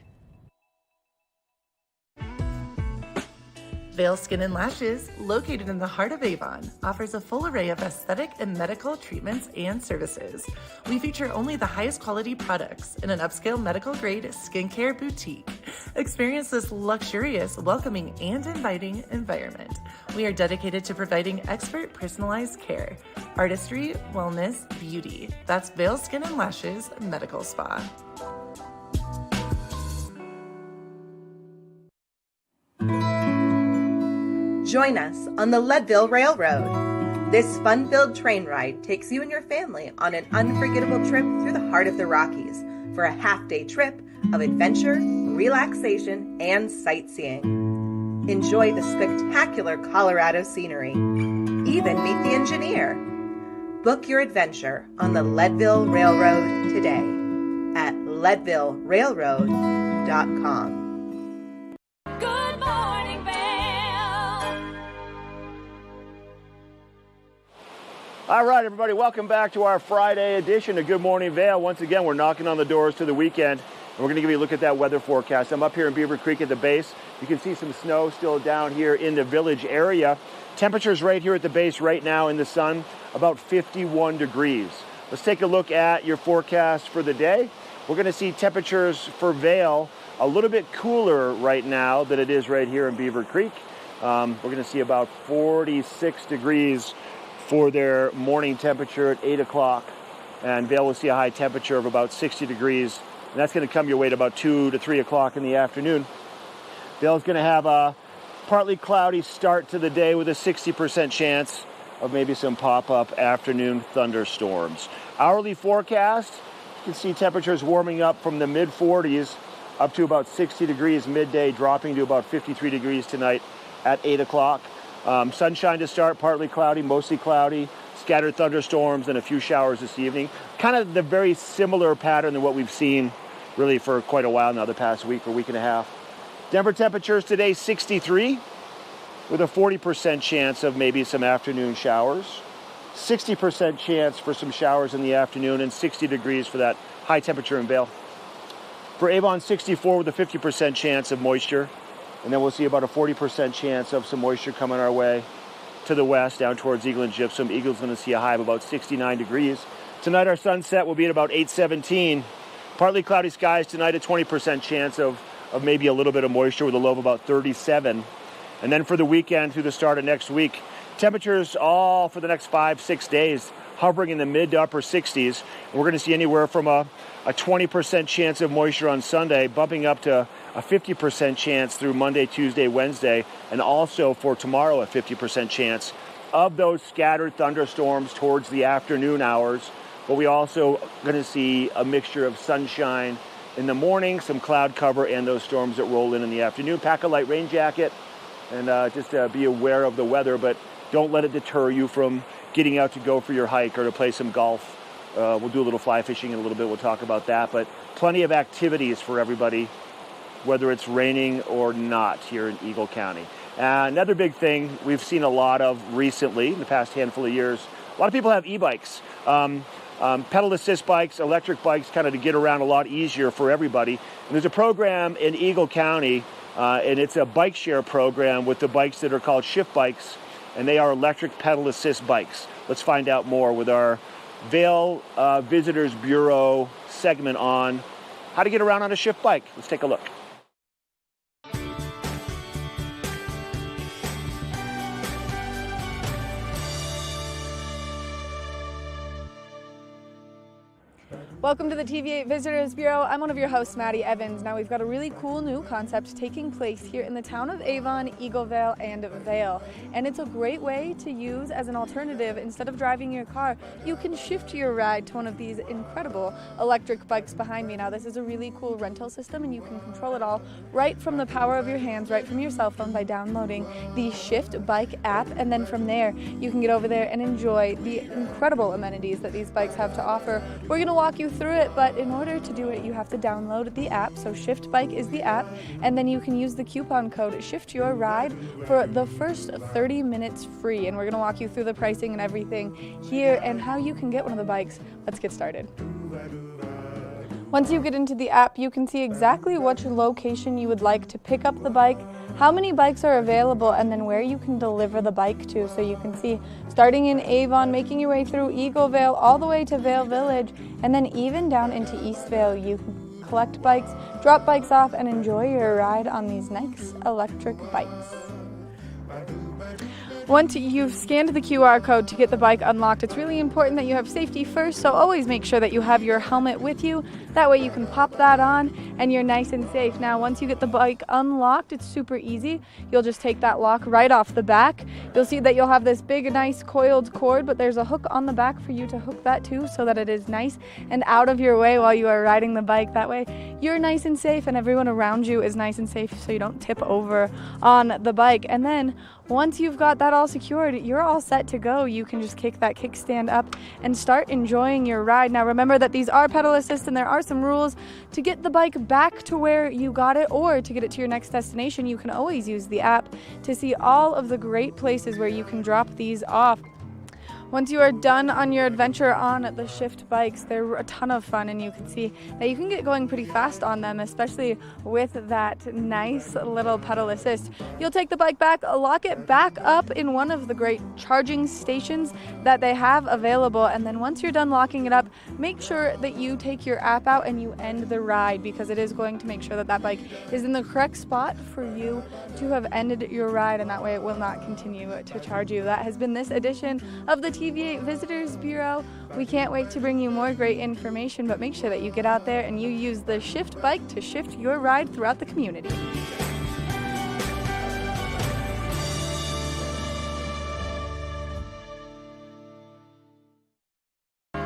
Vail Skin and Lashes, located in the heart of Avon, offers a full array of aesthetic and medical treatments and services. We feature only the highest quality products in an upscale medical-grade skincare boutique. Experience this luxurious, welcoming, and inviting environment. We are dedicated to providing expert personalized care, artistry, wellness, beauty. That's Vail Skin and Lashes Medical Spa. Join us on the Leadville Railroad. This fun-filled train ride takes you and your family on an unforgettable trip through the heart of the Rockies for a half-day trip of adventure, relaxation, and sightseeing. Enjoy the spectacular Colorado scenery. Even meet the engineer. Book your adventure on the Leadville Railroad today at leadvillerailroad.com. Good morning, Vail. All right, everybody, welcome back to our Friday edition of Good Morning Vail. Once again, we're knocking on the doors to the weekend, and we're going to give you a look at that weather forecast. I'm up here in Beaver Creek at the base. You can see some snow still down here in the village area. Temperatures right here at the base right now in the sun, about 51 degrees. Let's take a look at your forecast for the day. We're going to see temperatures for Vail a little bit cooler right now than it is right here in Beaver Creek. We're going to see about 46 degrees for their morning temperature at 8 o'clock. And Vail will see a high temperature of about 60 degrees. And that's going to come your way at about 2 to 3 o'clock in the afternoon. Vail's going to have a partly cloudy start to the day with a 60% chance of maybe some pop-up afternoon thunderstorms. Hourly forecast, you can see temperatures warming up from the mid-40s up to about 60 degrees midday, dropping to about 53 degrees tonight at 8 o'clock. Sunshine to start, partly cloudy, mostly cloudy, scattered thunderstorms and a few showers this evening. Kind of the very similar pattern than what we've seen really for quite a while now, the past week or week and a half. Denver temperatures today 63 with a 40% chance of maybe some afternoon showers. 60% chance for some showers in the afternoon and 60 degrees for that high temperature in Vail. For Avon, 64 with a 50% chance of moisture. And then we'll see about a 40% chance of some moisture coming our way to the west down towards Eagle and Gypsum. Eagle's going to see a high of about 69 degrees. Tonight our sunset will be at about 8:17. Partly cloudy skies tonight, a 20% chance of maybe a little bit of moisture with a low of about 37. And then for the weekend through the start of next week, temperatures all for the next 5-6 days hovering in the mid to upper 60s. And we're going to see anywhere from a 20% chance of moisture on Sunday, bumping up to a 50% chance through Monday, Tuesday, Wednesday, and also for tomorrow a 50% chance of those scattered thunderstorms towards the afternoon hours. But we also going to see a mixture of sunshine in the morning, some cloud cover, and those storms that roll in the afternoon. Pack a light rain jacket and just be aware of the weather, but don't let it deter you from getting out to go for your hike or to play some golf. We'll do a little fly fishing in a little bit. We'll talk about that, but plenty of activities for everybody, whether it's raining or not here in Eagle County. Another big thing we've seen a lot of recently in the past handful of years, a lot of people have e-bikes. Pedal assist bikes, electric bikes, kind of to get around a lot easier for everybody. And there's a program in Eagle County, and it's a bike share program with the bikes that are called Shift Bikes, and they are electric pedal assist bikes. Let's find out more with our Vail Visitors Bureau segment on how to get around on a Shift bike. Let's take a look. Welcome to the TV8 Visitors Bureau. I'm one of your hosts, Maddie Evans. Now we've got a really cool new concept taking place here in the town of Avon, Eagleville, and Vail. And it's a great way to use as an alternative. Instead of driving your car, you can shift your ride to one of these incredible electric bikes behind me. Now this is a really cool rental system, and you can control it all right from the power of your hands, right from your cell phone by downloading the Shift Bike app. And then from there, you can get over there and enjoy the incredible amenities that these bikes have to offer. We're going to walk you through it, but in order to do it, you have to download the app. So Shift Bike is the app, and then you can use the coupon code Shift Your Ride for the first 30 minutes free. And we're going to walk you through the pricing and everything here and how you can get one of the bikes. Let's get started. Once you get into the app, you can see exactly which location you would like to pick up the bike, how many bikes are available, and then where you can deliver the bike to. So you can see starting in Avon, making your way through Eagleville, all the way to Vail Village, and then even down into East Vail. You can collect bikes, drop bikes off, and enjoy your ride on these nice electric bikes. Once you've scanned the QR code to get the bike unlocked, it's really important that you have safety first, so always make sure that you have your helmet with you. That way you can pop that on and you're nice and safe. Now, once you get the bike unlocked, it's super easy. You'll just take that lock right off the back. You'll see that you'll have this big, nice coiled cord, but there's a hook on the back for you to hook that to so that it is nice and out of your way while you are riding the bike. That way you're nice and safe and everyone around you is nice and safe so you don't tip over on the bike. And then once you've got that all secured, you're all set to go. You can just kick that kickstand up and start enjoying your ride. Now remember that these are pedal assist and there are some rules. To get the bike back to where you got it or to get it to your next destination, you can always use the app to see all of the great places where you can drop these off. Once you are done on your adventure on the Shift bikes, they're a ton of fun, and you can see that you can get going pretty fast on them, especially with that nice little pedal assist. You'll take the bike back, lock it back up in one of the great charging stations that they have available, and then once you're done locking it up, make sure that you take your app out and you end the ride, because it is going to make sure that that bike is in the correct spot for you to have ended your ride, and that way it will not continue to charge you. That has been this edition of the TVA Visitors Bureau. We can't wait to bring you more great information, but make sure that you get out there and you use the Shift bike to shift your ride throughout the community.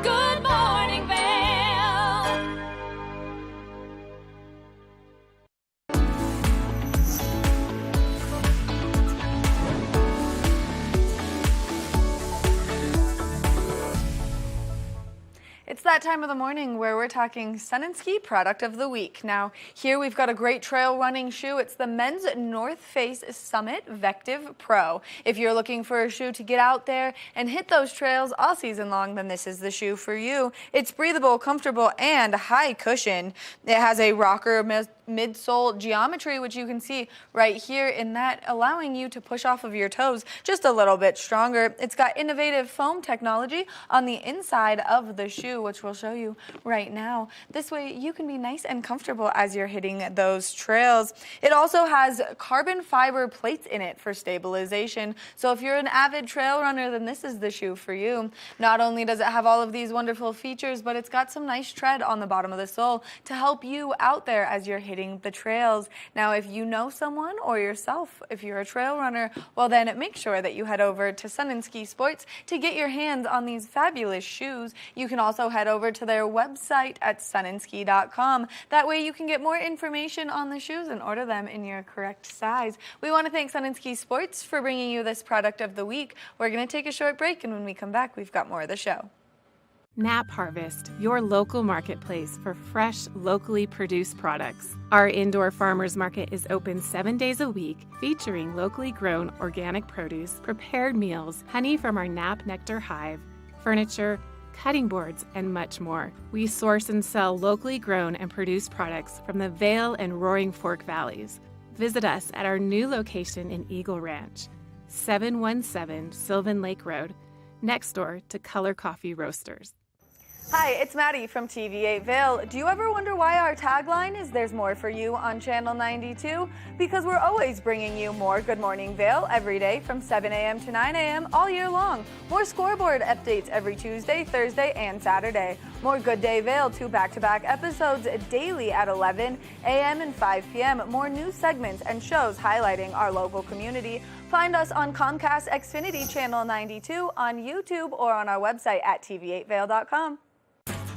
Good morning, Vail. It's that time of the morning where we're talking Sun and Ski Product of the Week. Now, here we've got a great trail running shoe. It's the men's North Face Summit Vective Pro. If you're looking for a shoe to get out there and hit those trails all season long, then this is the shoe for you. It's breathable, comfortable, and high cushion. It has a rocker midsole geometry, which you can see right here in that, allowing you to push off of your toes just a little bit stronger. It's got innovative foam technology on the inside of the shoe, which we'll show you right now. This way you can be nice and comfortable as you're hitting those trails. It also has carbon fiber plates in it for stabilization. So if you're an avid trail runner, then this is the shoe for you. Not only does it have all of these wonderful features, but it's got some nice tread on the bottom of the sole to help you out there as you're hitting the trails. Now, if you know someone or yourself, if you're a trail runner, well then make sure that you head over to Sun and Ski Sports to get your hands on these fabulous shoes. You can also head over to their website at sunandski.com. That way you can get more information on the shoes and order them in your correct size. We want to thank Sun and Ski Sports for bringing you this product of the week. We're going to take a short break, and when we come back, we've got more of the show. Knapp Harvest, your local marketplace for fresh, locally produced products. Our indoor farmers market is open 7 days a week, featuring locally grown organic produce, prepared meals, honey from our Knapp Nectar Hive, furniture, cutting boards, and much more. We source and sell locally grown and produced products from the Vail and Roaring Fork Valleys. Visit us at our new location in Eagle Ranch, 717 Sylvan Lake Road, next door to Color Coffee Roasters. Hi, it's Maddie from TV8 Vail. Do you ever wonder why our tagline is "There's more for you" on Channel 92? Because we're always bringing you more Good Morning Vail every day from 7 a.m. to 9 a.m. all year long. More scoreboard updates every Tuesday, Thursday, and Saturday. More Good Day Vail, 2 back-to-back episodes daily at 11 a.m. and 5 p.m. More news segments and shows highlighting our local community. Find us on Comcast Xfinity Channel 92, on YouTube, or on our website at tv8vail.com.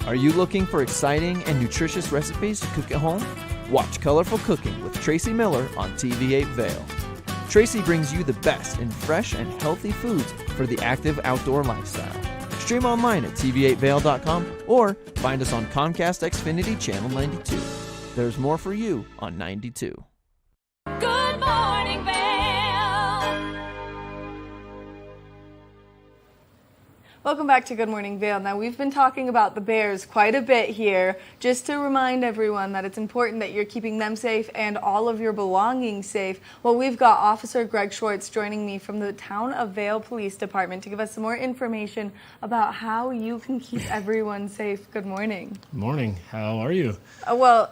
Are you looking for exciting and nutritious recipes to cook at home? Watch Colorful Cooking with Tracy Miller on TV8 Vail. Tracy brings you the best in fresh and healthy foods for the active outdoor lifestyle. Stream online at tv8vail.com or find us on Comcast Xfinity Channel 92. There's more for you on 92. Good morning, Vail. Welcome back to Good Morning Vail. Now, we've been talking about the bears quite a bit here, just to remind everyone that it's important that you're keeping them safe and all of your belongings safe. Well, we've got Officer Greg Schwartz joining me from the Town of Vail Police Department to give us some more information about how you can keep everyone safe. Good morning. Good morning. How are you? Well,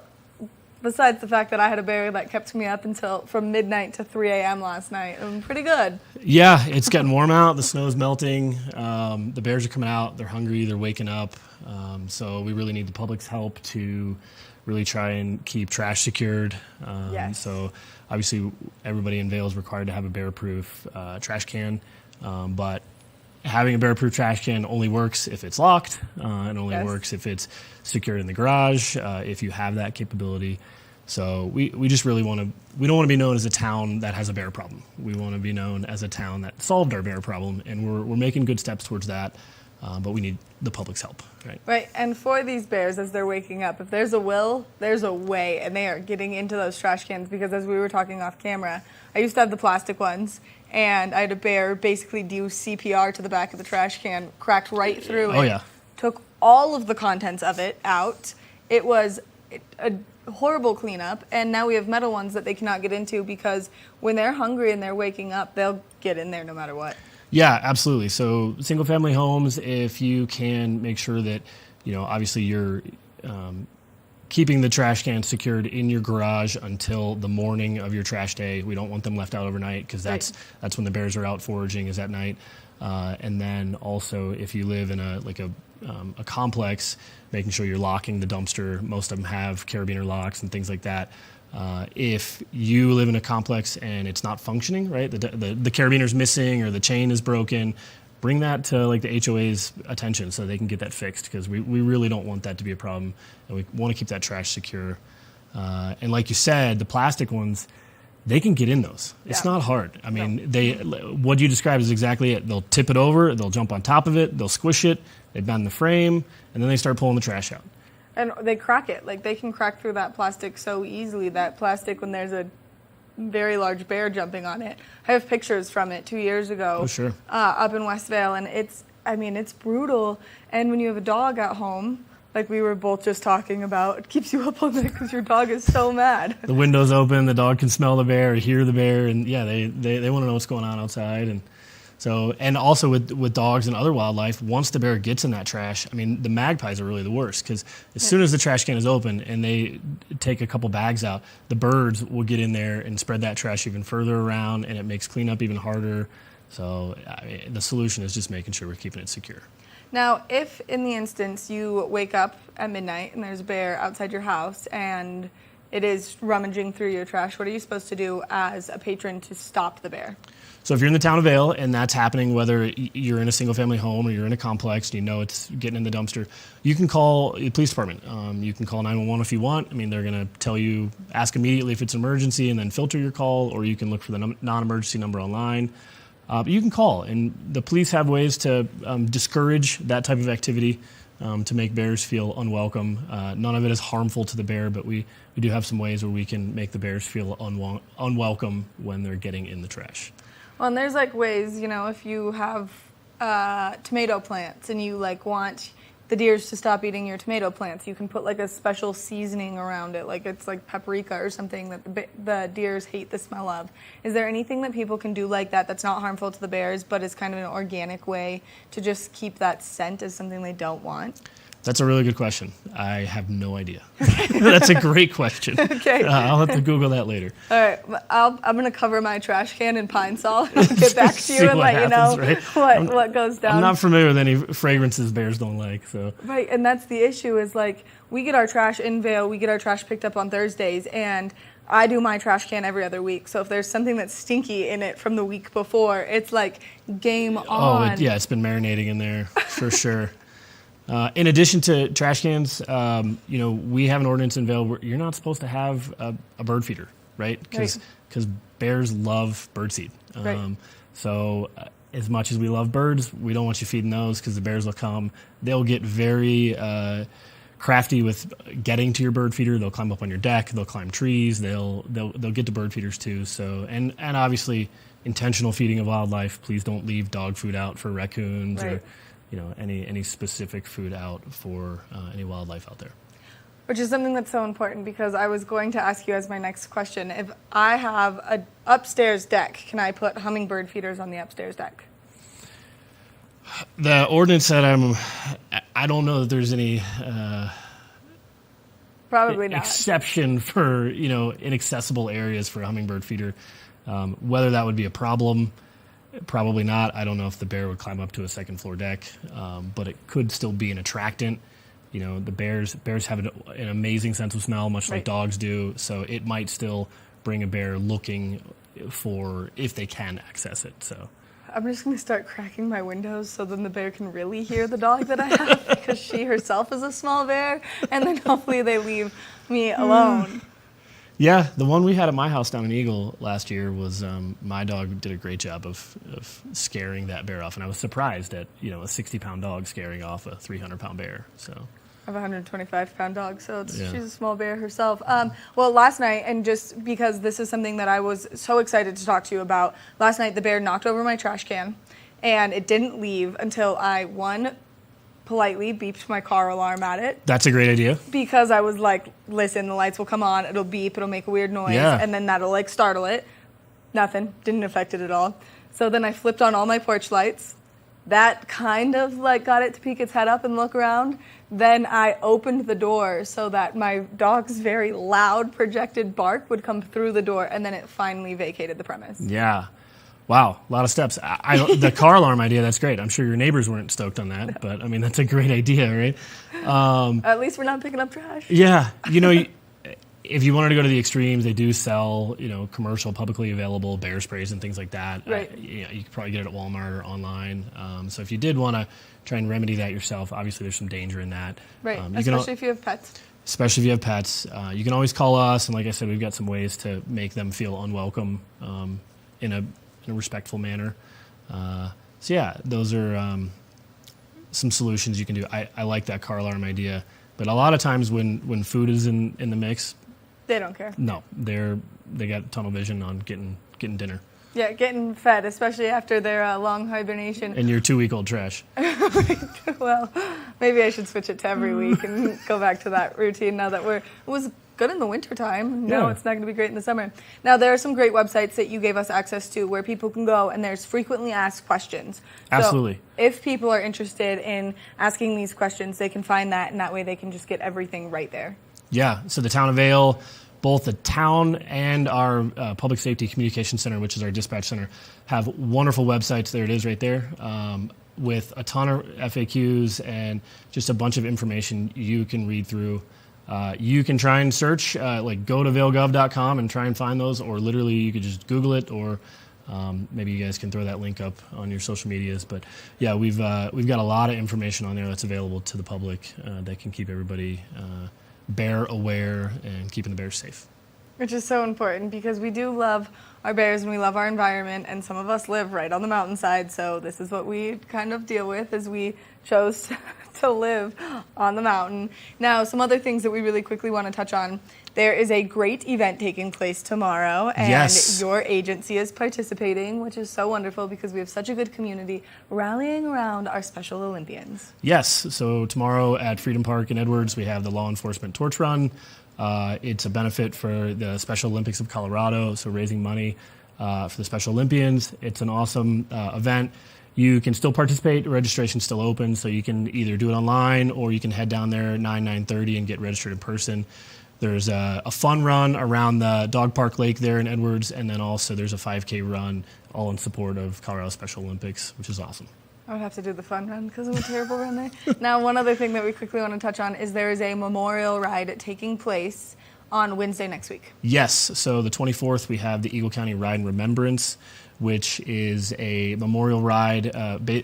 besides the fact that I had a bear that kept me up from midnight to 3 a.m. last night, I'm pretty good. Yeah, it's getting warm out. The snow's melting. The bears are coming out. They're hungry. They're waking up. So we really need the public's help to really try and keep trash secured. Yes. So obviously everybody in Vail is required to have a bear-proof trash can, but having a bear-proof trash can only works if it's locked. It only works if it's secured in the garage, if you have that capability. So we just really want to, we don't want to be known as a town that has a bear problem. We want to be known as a town that solved our bear problem, and we're making good steps towards that. but we need the public's help, right? Right, and for these bears, as they're waking up, if there's a will, there's a way, and they are getting into those trash cans, because as we were talking off camera, I used to have the plastic ones, and I had a bear basically do CPR to the back of the trash can, cracked right through it. Oh, yeah. Took all of the contents of it out. It was a horrible cleanup, and now we have metal ones that they cannot get into, because when they're hungry and they're waking up, they'll get in there no matter what. Yeah, absolutely. So single family homes, if you can make sure that, obviously you're keeping the trash cans secured in your garage until the morning of your trash day. We don't want them left out overnight, because that's when the bears are out foraging, is at night. And then also, if you live in a complex, making sure you're locking the dumpster. Most of them have carabiner locks and things like that. If you live in a complex and it's not functioning, right, the carabiner's missing or the chain is broken, bring that to the HOA's attention so they can get that fixed, because we really don't want that to be a problem, and we want to keep that trash secure. And like you said, the plastic ones, they can get in those. It's not hard. I mean, what you described is exactly it. They'll tip it over, they'll jump on top of it, they'll squish it, they bend the frame, and then they start pulling the trash out. And they crack it. They can crack through that plastic so easily, that plastic when there's a very large bear jumping on it. I have pictures from it 2 years ago. Oh, sure. Up in West Vail, and it's brutal. And when you have a dog at home, like we were both just talking about, it keeps you up all night because your dog is so mad. The window's open, the dog can smell the bear or hear the bear, and they want to know what's going on outside. And also with dogs and other wildlife, once the bear gets in that trash, the magpies are really the worst, because as soon as the trash can is open and they take a couple bags out, the birds will get in there and spread that trash even further around, and it makes cleanup even harder. So the solution is just making sure we're keeping it secure. Now, if in the instance you wake up at midnight and there's a bear outside your house and it is rummaging through your trash, what are you supposed to do as a patron to stop the bear? So if you're in the town of Vail and that's happening, whether you're in a single-family home or you're in a complex and you know it's getting in the dumpster, you can call the police department. You can call 911 if you want. They're going to tell you, ask immediately if it's an emergency and then filter your call, or you can look for the non-emergency number online. But you can call, and the police have ways to discourage that type of activity, to make bears feel unwelcome. None of it is harmful to the bear, but we do have some ways where we can make the bears feel unwelcome when they're getting in the trash. Well, and there's ways, if you have tomato plants and you want the deers to stop eating your tomato plants, you can put a special seasoning around it, it's paprika or something that the deers hate the smell of. Is there anything that people can do like that that's not harmful to the bears, but is kind of an organic way to just keep that scent as something they don't want? That's a really good question. I have no idea. That's a great question. Okay. I'll have to Google that later. All right. I'm going to cover my trash can in Pine Sol and I'll get back to you and let happens, you know what goes down. I'm not familiar with any fragrances bears don't like. So. Right, and that's the issue is we get our trash in Vail, we get our trash picked up on Thursdays, and I do my trash can every other week. So if there's something that's stinky in it from the week before, it's game on. It's been marinating in there for sure. In addition to trash cans, we have an ordinance in Vail where you're not supposed to have a bird feeder, right? Because bears love birdseed. Right. So as much as we love birds, we don't want you feeding those, because the bears will come. They'll get very crafty with getting to your bird feeder. They'll climb up on your deck. They'll climb trees. They'll get to bird feeders too. So and obviously intentional feeding of wildlife. Please don't leave dog food out for raccoons or any specific food out for any wildlife out there. Which is something that's so important, because I was going to ask you as my next question, if I have an upstairs deck, can I put hummingbird feeders on the upstairs deck? The ordinance said I don't know that there's any probably not exception for inaccessible areas for a hummingbird feeder. Whether that would be a problem, probably not. I don't know if the bear would climb up to a second floor deck, but it could still be an attractant. The bears have an amazing sense of smell, much like dogs do. So it might still bring a bear looking for if they can access it. So I'm just going to start cracking my windows so then the bear can really hear the dog that I have, because she herself is a small bear, and then hopefully they leave me alone. Yeah, the one we had at my house down in Eagle last year was my dog did a great job of scaring that bear off, and I was surprised at a 60-pound dog scaring off a 300-pound bear. So I have a 125-pound dog, so she's a small bear herself. Well, last night, and just because this is something that I was so excited to talk to you about, last night the bear knocked over my trash can, and it didn't leave until I, politely beeped my car alarm at it. That's a great idea. Because I was like, listen, the lights will come on, it'll beep, it'll make a weird noise, and then that'll like startle it. Nothing, didn't affect it at all. So then I flipped on all my porch lights. That kind of like got it to peek its head up and look around. Then I opened the door so that my dog's very loud projected bark would come through the door, and then it finally vacated the premise. Yeah. Wow, a lot of steps. The car alarm idea, that's great. I'm sure your neighbors weren't stoked on that, but I mean, that's a great idea, right? At least we're not picking up trash. Yeah. If you wanted to go to the extremes, they do sell, commercial, publicly available bear sprays and things like that. Right. You could probably get it at Walmart or online. So if you did want to try and remedy that yourself, obviously there's some danger in that. Right, especially if you have pets. Especially if you have pets. You can always call us, and like I said, we've got some ways to make them feel unwelcome in a respectful manner. So yeah, those are some solutions you can do. I like that car alarm idea, but a lot of times when food is in the mix, they don't care. No, they got tunnel vision on getting dinner. Yeah, getting fed, especially after their long hibernation. And your 2-week-old trash. Well, maybe I should switch it to every week and go back to that routine now that it was good in the wintertime. No, it's not going to be great in the summer. Now, there are some great websites that you gave us access to where people can go, and there's frequently asked questions. Absolutely. So if people are interested in asking these questions, they can find that, and that way they can just get everything right there. Yeah, so the town of Vail, both the town and our Public Safety Communication Center, which is our dispatch center, have wonderful websites. There it is right there, with a ton of FAQs and just a bunch of information you can read through. You can try and search, like go to vailgov.com and try and find those, or literally you could just Google it, or maybe you guys can throw that link up on your social medias. But yeah, we've got a lot of information on there that's available to the public that can keep everybody bear aware and keeping the bears safe. Which is so important because we do love our bears and we love our environment, and some of us live right on the mountainside, so this is what we kind of deal with as we chose to live on the mountain. Now, some other things that we really quickly want to touch on. There is a great event taking place tomorrow, and your agency is participating, which is so wonderful because we have such a good community rallying around our Special Olympians. Yes, so tomorrow at Freedom Park in Edwards, we have the Law Enforcement Torch Run. It's a benefit for the Special Olympics of Colorado, so raising money for the Special Olympians. It's an awesome event. You can still participate. Registration's still open, so you can either do it online or you can head down there 9:30 and get registered in person. There's a fun run around the Dog Park Lake there in Edwards, and then also there's a 5K run all in support of Colorado Special Olympics, which is awesome. I would have to do the fun run because I'm a terrible runner. Now, one other thing that we quickly want to touch on is there is a memorial ride taking place on Wednesday next week. Yes, so the 24th we have the Eagle County Ride in Remembrance, which is a memorial ride,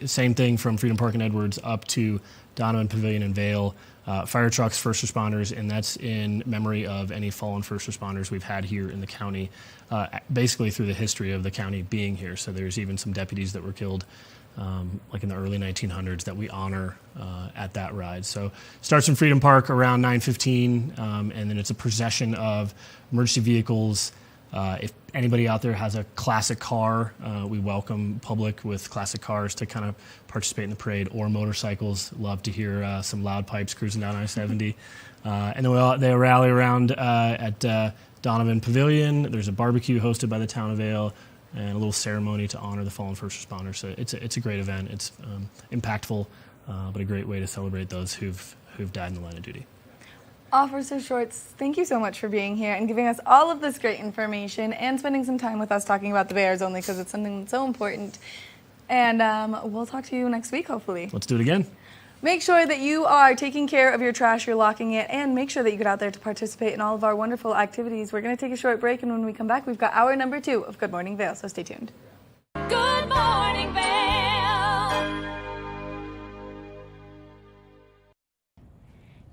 same thing from Freedom Park in Edwards up to Donovan Pavilion in Vail. Fire trucks, first responders, and that's in memory of any fallen first responders we've had here in the county, basically through the history of the county being here. So there's even some deputies that were killed like in the early 1900s that we honor at that ride. So starts in Freedom Park around 9:15, and then it's a procession of emergency vehicles. If anybody out there has a classic car, we welcome public with classic cars to kind of participate in the parade, or motorcycles. Love to hear some loud pipes cruising down I-70. And then they rally around at Donovan Pavilion. There's a barbecue hosted by the town of Vail and a little ceremony to honor the fallen first responders. So it's a great event. It's impactful, but a great way to celebrate those who've died in the line of duty. Officer Shorts, thank you so much for being here and giving us all of this great information and spending some time with us talking about the bears, only because it's something that's so important. And we'll talk to you next week, hopefully. Let's do it again. Make sure that you are taking care of your trash, you're locking it, and make sure that you get out there to participate in all of our wonderful activities. We're going to take a short break, and when we come back, we've got hour number 2 of Good Morning Vail, so stay tuned. Good morning, Vail.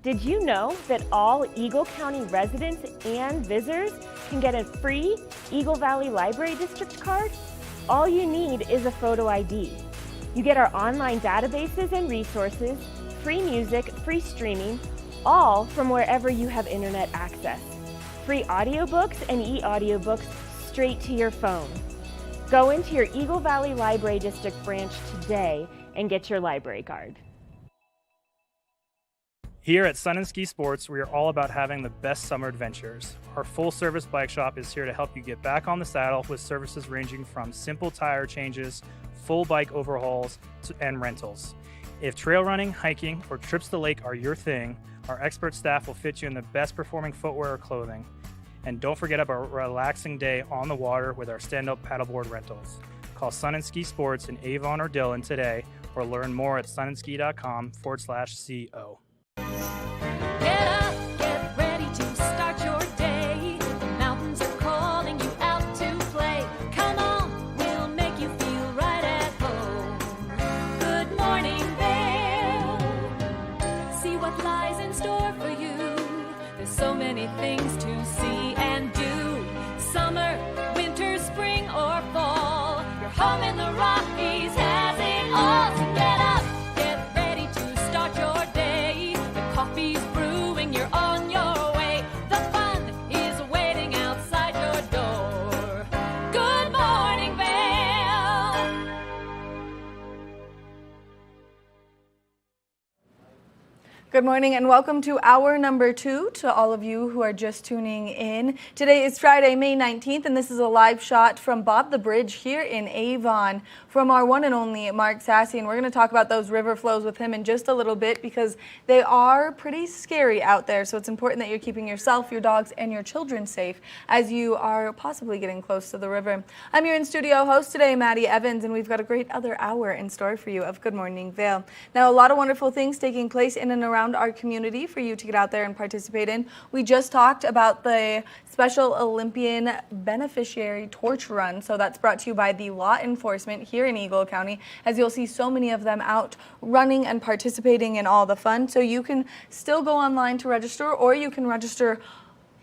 Did you know that all Eagle County residents and visitors can get a free Eagle Valley Library District card? All you need is a photo ID. You get our online databases and resources, free music, free streaming, all from wherever you have internet access. Free audiobooks and e-audiobooks straight to your phone. Go into your Eagle Valley Library District branch today and get your library card. Here at Sun and Ski Sports, we are all about having the best summer adventures. Our full-service bike shop is here to help you get back on the saddle with services ranging from simple tire changes, full bike overhauls, and rentals. If trail running, hiking, or trips to the lake are your thing, our expert staff will fit you in the best performing footwear or clothing. And don't forget about a relaxing day on the water with our stand-up paddleboard rentals. Call Sun and Ski Sports in Avon or Dillon today, or learn more at sunandski.com/CO. Get up, get ready to start your day. The mountains are calling you out to play. Come on, we'll make you feel right at home. Good morning, Vail. See what lies in store for you. There's so many things to see and do. Summer, winter, spring, or fall. Your home in the Rockies has it all. So get up, get ready to start your day. The coffee's brewing, you're on your way. The fun is waiting outside your door. Good morning, Vail. Good morning and welcome to hour number 2 to all of you who are just tuning in. Today is Friday, May 19th, and this is a live shot from Bob the Bridge here in Avon from our one and only Mark Sassy, and we're going to talk about those river flows with him in just a little bit because they are pretty scary out there, so it's important that you're keeping yourself, your dogs, and your children safe as you are possibly getting close to the river. I'm your in-studio host today, Maddie Evans, and we've got a great other hour in store for you of Good Morning Vail. Now, a lot of wonderful things taking place in and around our community for you to get out there and participate in. We just talked about the Special Olympian Beneficiary Torch Run, so that's brought to you by the law enforcement here in Eagle County, as you'll see so many of them out running and participating in all the fun. So you can still go online to register, or you can register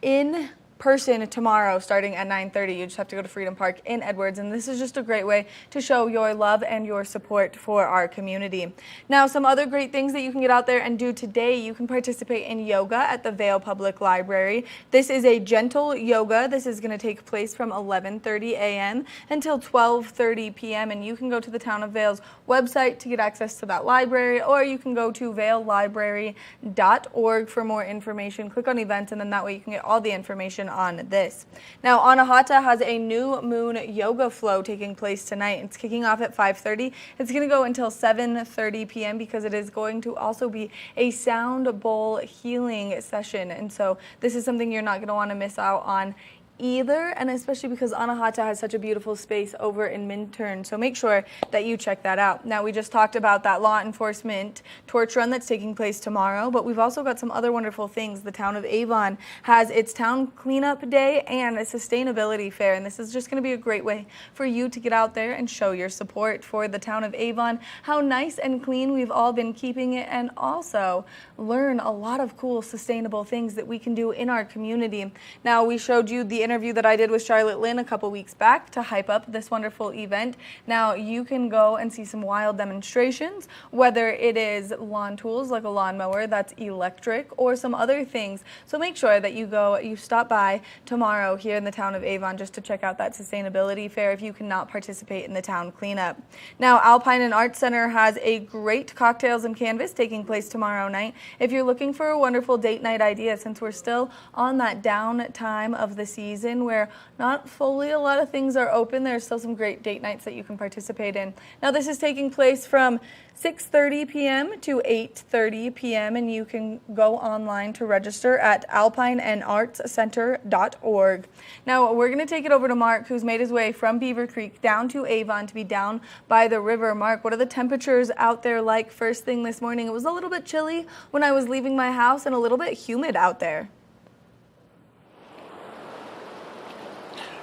in person tomorrow starting at 9:30. You just have to go to Freedom Park in Edwards, and this is just a great way to show your love and your support for our community. Now, some other great things that you can get out there and do today: you can participate in yoga at the Vail Public Library. This is a gentle yoga. This is going to take place from 11:30 a.m. until 12:30 p.m. and you can go to the Town of Vail's website to get access to that library, or you can go to vaillibrary.org for more information. Click on events, and then that way you can get all the information on this. Now, Anahata has a new moon yoga flow taking place tonight. It's kicking off at 5:30. It's going to go until 7:30 p.m. because it is going to also be a sound bowl healing session. And so this is something you're not going to want to miss out on either, and especially because Anahata has such a beautiful space over in Minturn, so make sure that you check that out. Now, we just talked about that law enforcement torch run that's taking place tomorrow, but we've also got some other wonderful things. The town of Avon has its town cleanup day and a sustainability fair, and this is just going to be a great way for you to get out there and show your support for the town of Avon, how nice and clean we've all been keeping it, and also learn a lot of cool sustainable things that we can do in our community. Now, we showed you the interview that I did with Charlotte Lynn a couple weeks back to hype up this wonderful event. Now, you can go and see some wild demonstrations, whether it is lawn tools like a lawnmower that's electric or some other things. So make sure that you stop by tomorrow here in the town of Avon just to check out that sustainability fair if you cannot participate in the town cleanup. Now, Alpine and Arts Center has a great cocktails and canvas taking place tomorrow night. If you're looking for a wonderful date night idea, since we're still on that down time of the season where not fully a lot of things are open, there's still some great date nights that you can participate in. Now, this is taking place from 6:30 p.m. to 8:30 p.m. and you can go online to register at alpineandartscenter.org. Now, we're going to take it over to Mark, who's made his way from Beaver Creek down to Avon to be down by the river. Mark, what are the temperatures out there like first thing this morning? It was a little bit chilly when I was leaving my house and a little bit humid out there.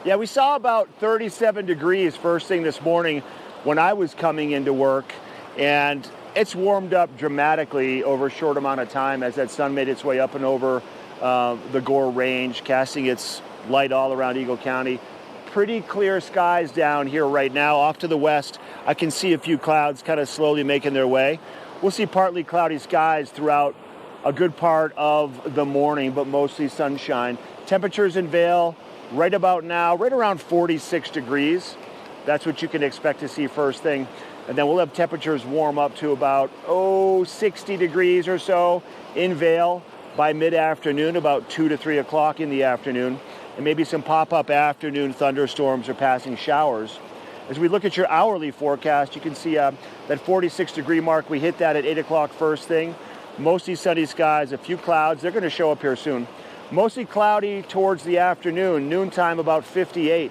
Yeah, we saw about 37 degrees first thing this morning when I was coming into work, and it's warmed up dramatically over a short amount of time as that sun made its way up and over the Gore Range, casting its light all around Eagle County. Pretty clear skies down here right now. Off to the west, I can see a few clouds kind of slowly making their way. We'll see partly cloudy skies throughout a good part of the morning, but mostly sunshine. Temperatures in Vail right about now, right around 46 degrees. That's what you can expect to see first thing. And then we'll have temperatures warm up to about, 60 degrees or so in Vail by mid-afternoon, about 2 to 3 o'clock in the afternoon. And maybe some pop-up afternoon thunderstorms or passing showers. As we look at your hourly forecast, you can see that 46 degree mark. We hit that at 8 o'clock first thing. Mostly sunny skies, a few clouds. They're going to show up here soon. Mostly cloudy towards the afternoon, noontime about 58.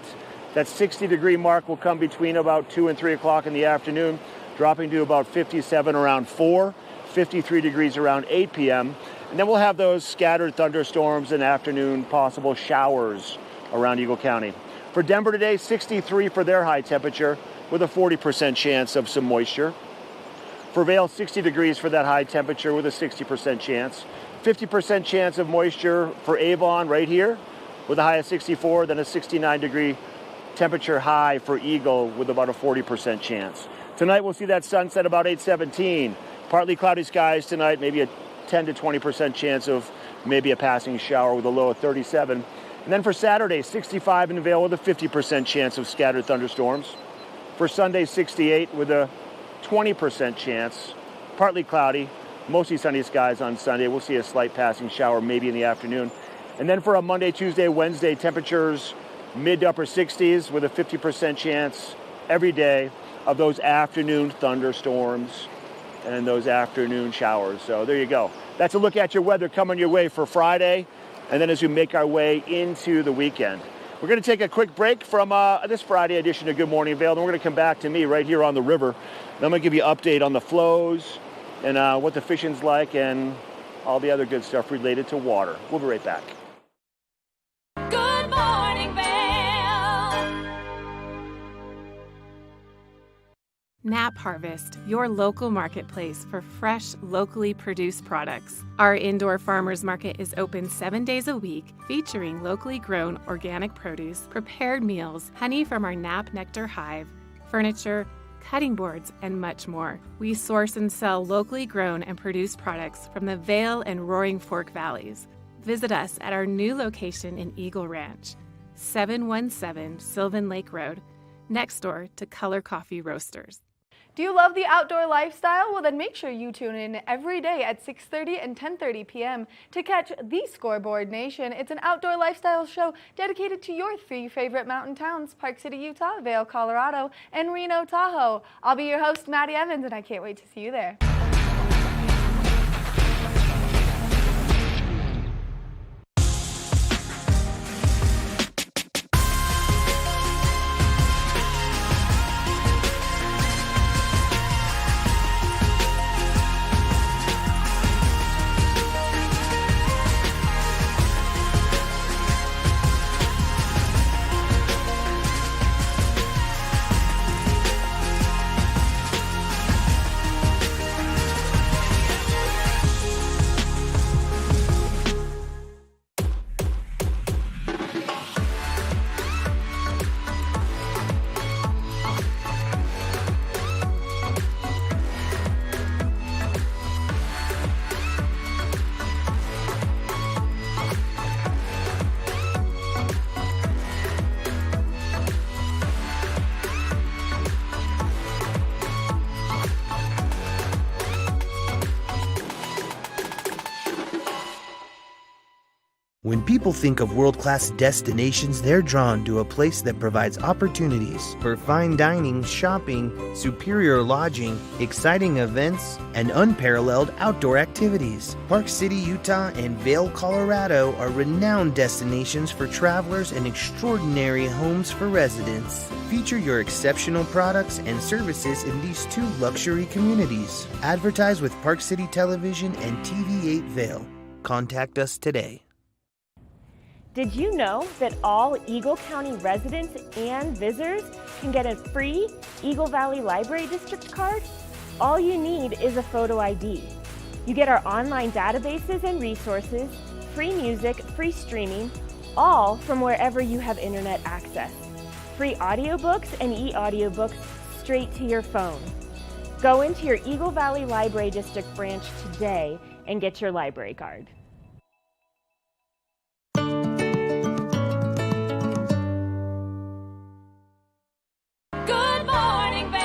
That 60 degree mark will come between about 2 and 3 o'clock in the afternoon, dropping to about 57 around 4, 53 degrees around 8 p.m. And then we'll have those scattered thunderstorms and afternoon possible showers around Eagle County. For Denver today, 63 for their high temperature with a 40% chance of some moisture. For Vail, 60 degrees for that high temperature with a 60% chance. 50% chance of moisture for Avon right here with a high of 64, then a 69 degree temperature high for Eagle with about a 40% chance. Tonight we'll see that sunset about 8:17. Partly cloudy skies tonight, maybe a 10 to 20% chance of maybe a passing shower with a low of 37. And then for Saturday, 65 in Vail with a 50% chance of scattered thunderstorms. For Sunday, 68 with a 20% chance, partly cloudy, mostly sunny skies on Sunday. We'll see a slight passing shower maybe in the afternoon. And then for a Monday, Tuesday, Wednesday, temperatures mid to upper 60s with a 50% chance every day of those afternoon thunderstorms and those afternoon showers. So there you go. That's a look at your weather coming your way for Friday. And then as we make our way into the weekend. We're going to take a quick break from this Friday edition of Good Morning Vail. Then we're going to come back to me right here on the river. And I'm going to give you an update on the flows and what the fishing's like and all the other good stuff related to water. We'll be right back. Good morning, Vail. Nap Harvest, your local marketplace for fresh, locally produced products. Our indoor farmers market is open 7 days a week, featuring locally grown organic produce, prepared meals, honey from our Nap Nectar hive, furniture, cutting boards, and much more. We source and sell locally grown and produced products from the Vail and Roaring Fork Valleys. Visit us at our new location in Eagle Ranch, 717 Sylvan Lake Road, next door to Color Coffee Roasters. Do you love the outdoor lifestyle? Well, then make sure you tune in every day at 6:30 and 10:30 p.m. to catch The Scoreboard Nation. It's an outdoor lifestyle show dedicated to your 3 favorite mountain towns, Park City, Utah, Vail, Colorado, and Reno, Tahoe. I'll be your host, Maddie Evans, and I can't wait to see you there. When people think of world-class destinations, they're drawn to a place that provides opportunities for fine dining, shopping, superior lodging, exciting events, and unparalleled outdoor activities. Park City, Utah, and Vail, Colorado are renowned destinations for travelers and extraordinary homes for residents. Feature your exceptional products and services in these 2 luxury communities. Advertise with Park City Television and TV8 Vail. Contact us today. Did you know that all Eagle County residents and visitors can get a free Eagle Valley Library District card? All you need is a photo ID. You get our online databases and resources, free music, free streaming, all from wherever you have internet access. Free audiobooks and e-audiobooks straight to your phone. Go into your Eagle Valley Library District branch today and get your library card. Good morning, Vail.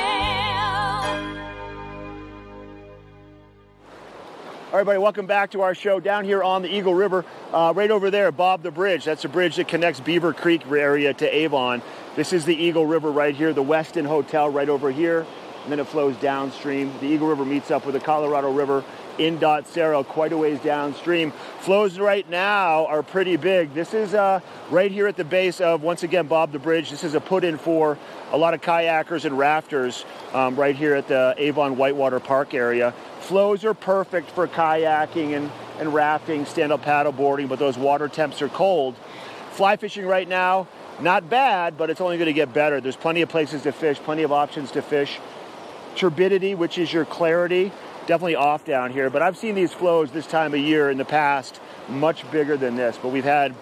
All right, everybody, welcome back to our show down here on the Eagle River. Right over there, Bob the Bridge. That's the bridge that connects Beaver Creek area to Avon. This is the Eagle River right here, the Westin Hotel right over here, and then it flows downstream. The Eagle River meets up with the Colorado River in Dot Cerro, quite a ways downstream. Flows right now are pretty big. This is right here at the base of, once again, Bob the Bridge. This is a put-in for a lot of kayakers and rafters right here at the Avon Whitewater Park area. Flows are perfect for kayaking and rafting, stand-up paddle boarding, but those water temps are cold. Fly fishing right now, not bad, but it's only going to get better. There's plenty of places to fish, plenty of options to fish. Turbidity, which is your clarity, definitely off down here, but I've seen these flows this time of year in the past much bigger than this, but we've had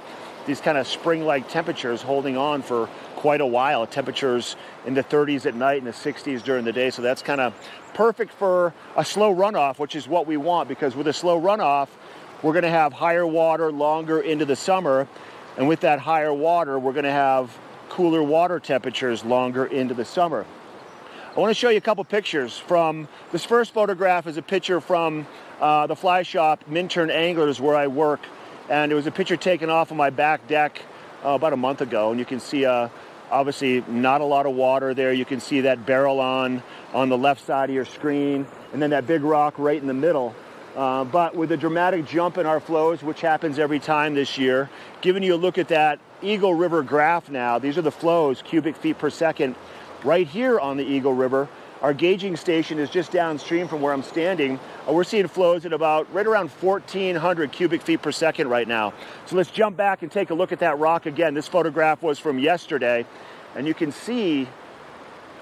these kind of spring-like temperatures holding on for quite a while. Temperatures in the 30s at night and the 60s during the day, so that's kind of perfect for a slow runoff, which is what we want, because with a slow runoff, we're going to have higher water longer into the summer, and with that higher water, we're going to have cooler water temperatures longer into the summer. I want to show you a couple pictures from, this first photograph is a picture from the fly shop, Minturn Anglers, where I work, and it was a picture taken off of my back deck about a month ago, and you can see obviously not a lot of water there. You can see that barrel on the left side of your screen, and then that big rock right in the middle. But with a dramatic jump in our flows, which happens every time this year, giving you a look at that Eagle River graph now, these are the flows, cubic feet per second, right here on the Eagle River. Our gauging station is just downstream from where I'm standing. We're seeing flows at about right around 1,400 cubic feet per second right now. So let's jump back and take a look at that rock again. This photograph was from yesterday, and you can see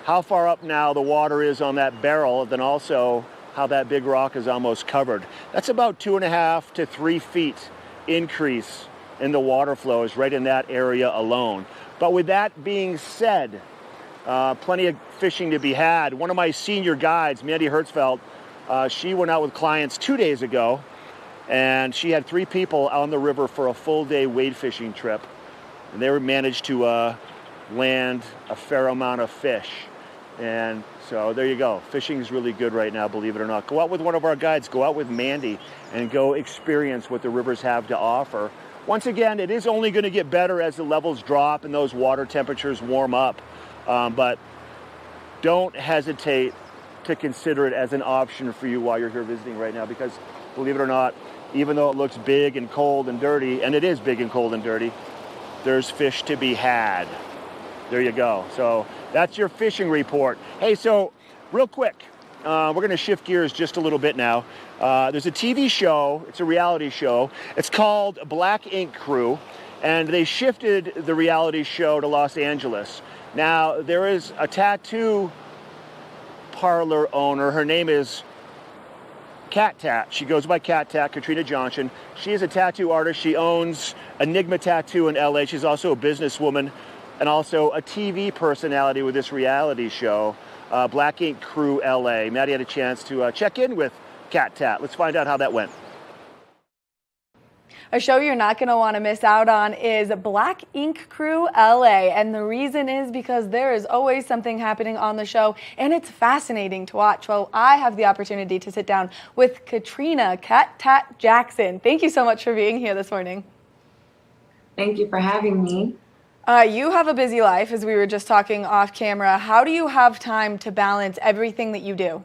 how far up now the water is on that barrel, and then also how that big rock is almost covered. That's about 2.5 to 3 feet increase in the water flows right in that area alone. But with that being said, plenty of fishing to be had. One of my senior guides, Mandy Hertzfeld, she went out with clients 2 days ago, and she had 3 people on the river for a full day wade fishing trip. And they managed to land a fair amount of fish. And so there you go. Fishing is really good right now, believe it or not. Go out with one of our guides. Go out with Mandy and go experience what the rivers have to offer. Once again, it is only going to get better as the levels drop and those water temperatures warm up. But don't hesitate to consider it as an option for you while you're here visiting right now, because believe it or not, even though it looks big and cold and dirty, and it is big and cold and dirty, there's fish to be had. There you go. So that's your fishing report. Hey, so real quick, we're going to shift gears just a little bit now. There's a TV show. It's a reality show. It's called Black Ink Crew, and they shifted the reality show to Los Angeles. Now, there is a tattoo parlor owner. Her name is Cat Tat. She goes by Cat Tat, Katrina Johnson. She is a tattoo artist. She owns Enigma Tattoo in LA. She's also a businesswoman and also a TV personality with this reality show, Black Ink Crew LA. Maddie had a chance to check in with Cat Tat. Let's find out how that went. A show you're not going to want to miss out on is Black Ink Crew LA, and the reason is because there is always something happening on the show, and it's fascinating to watch. Well, I have the opportunity to sit down with Katrina Cat Tat Jackson. Thank you so much for being here this morning. Thank you for having me. You have a busy life, as we were just talking off camera. How do you have time to balance everything that you do?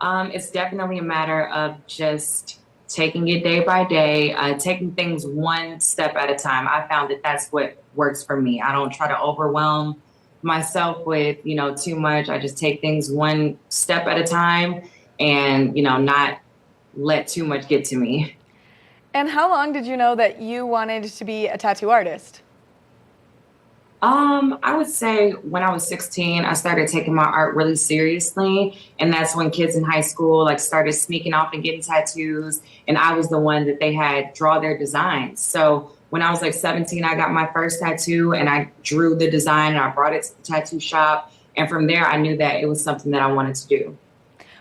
It's definitely a matter of just taking it day by day, taking things one step at a time. I found that that's what works for me. I don't try to overwhelm myself with, too much. I just take things one step at a time and, not let too much get to me. And how long did you know that you wanted to be a tattoo artist? I would say when I was 16, I started taking my art really seriously. And that's when kids in high school started sneaking off and getting tattoos. And I was the one that they had draw their designs. So when I was like 17, I got my first tattoo and I drew the design and I brought it to the tattoo shop. And from there, I knew that it was something that I wanted to do.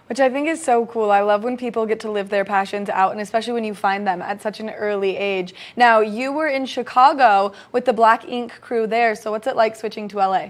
Which I think is so cool. I love when people get to live their passions out, and especially when you find them at such an early age. Now, you were in Chicago with the Black Ink crew there, so what's it like switching to LA?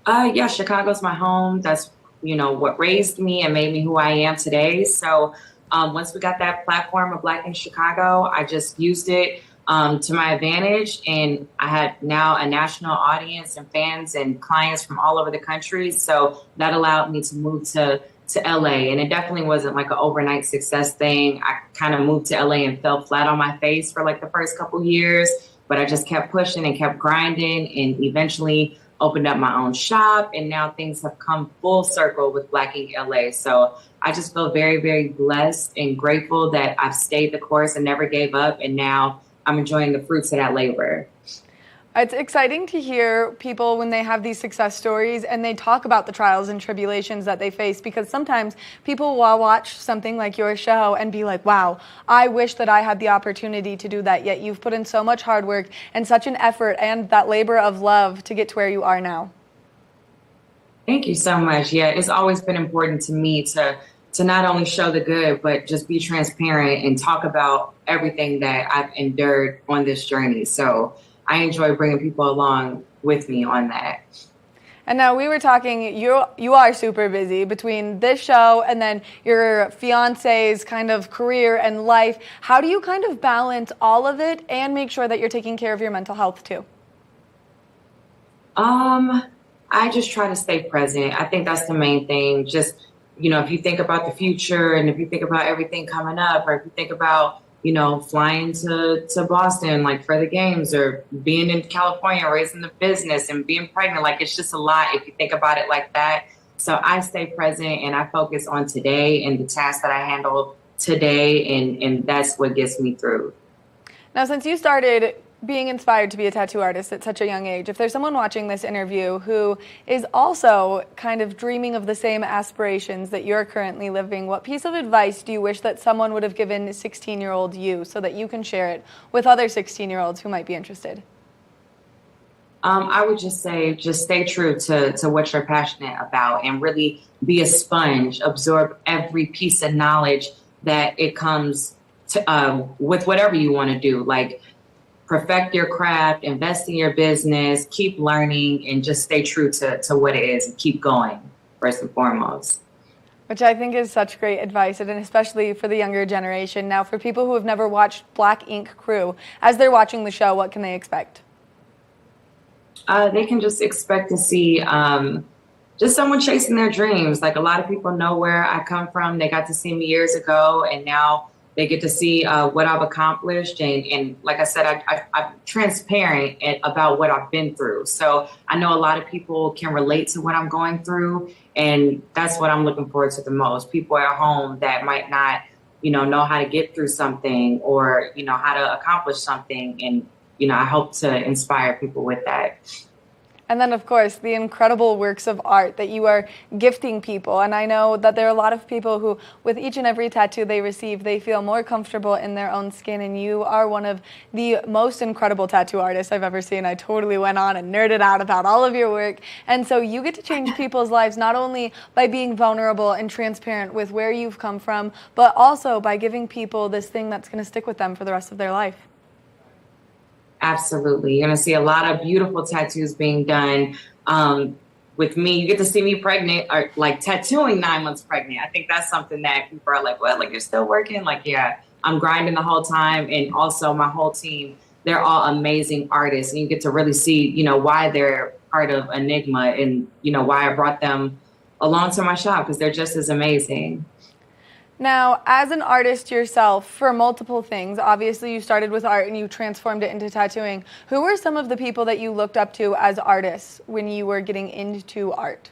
Yeah, Chicago's my home. That's, what raised me and made me who I am today. So once we got that platform of Black Ink Chicago, I just used it to my advantage. And I had now a national audience and fans and clients from all over the country. So that allowed me to move to LA. And it definitely wasn't like an overnight success thing. I kind of moved to LA and fell flat on my face for like the first couple years, but I just kept pushing and kept grinding and eventually opened up my own shop. And now things have come full circle with Black Ink LA. So I just feel very, very blessed and grateful that I've stayed the course and never gave up. And now I'm enjoying the fruits of that labor. It's exciting to hear people when they have these success stories and they talk about the trials and tribulations that they face, because sometimes people will watch something like your show and be like, wow, I wish that I had the opportunity to do that, yet you've put in so much hard work and such an effort and that labor of love to get to where you are now. Thank you so much. Yeah, it's always been important to me to not only show the good, but just be transparent and talk about everything that I've endured on this journey. So I enjoy bringing people along with me on that. And now we were talking, you are super busy between this show and then your fiance's kind of career and life. How do you kind of balance all of it and make sure that you're taking care of your mental health too? I just try to stay present. I think that's the main thing. Just, if you think about the future and if you think about everything coming up, or if you think about, flying to Boston, like for the games, or being in California, raising the business and being pregnant, like it's just a lot if you think about it like that. So I stay present and I focus on today and the tasks that I handle today. And that's what gets me through. Now, since you started being inspired to be a tattoo artist at such a young age, if there's someone watching this interview who is also kind of dreaming of the same aspirations that you're currently living, what piece of advice do you wish that someone would have given 16-year-old you so that you can share it with other 16-year-olds who might be interested? I would just say, just stay true to what you're passionate about and really be a sponge, absorb every piece of knowledge that it comes to with whatever you want to do. Like, perfect your craft, invest in your business, keep learning, and just stay true to what it is and keep going, first and foremost. Which I think is such great advice, and especially for the younger generation. Now, for people who have never watched Black Ink Crew, as they're watching the show, what can they expect? They can just expect to see just someone chasing their dreams. Like, a lot of people know where I come from. They got to see me years ago, and now they get to see what I've accomplished. And like I said, I'm transparent about what I've been through. So I know a lot of people can relate to what I'm going through. And that's what I'm looking forward to the most. People at home that might not, know how to get through something or, how to accomplish something. And, I hope to inspire people with that. And then, of course, the incredible works of art that you are gifting people. And I know that there are a lot of people who, with each and every tattoo they receive, they feel more comfortable in their own skin. And you are one of the most incredible tattoo artists I've ever seen. I totally went on and nerded out about all of your work. And so you get to change people's lives not only by being vulnerable and transparent with where you've come from, but also by giving people this thing that's going to stick with them for the rest of their life. Absolutely. You're going to see a lot of beautiful tattoos being done with me. You get to see me pregnant or like tattooing 9 months pregnant. I think that's something that people are like, well, like you're still working? Like, yeah, I'm grinding the whole time. And also my whole team, they're all amazing artists. And you get to really see, why they're part of Enigma and, why I brought them along to my shop, because they're just as amazing. Now, as an artist yourself, for multiple things, obviously you started with art and you transformed it into tattooing. Who were some of the people that you looked up to as artists when you were getting into art?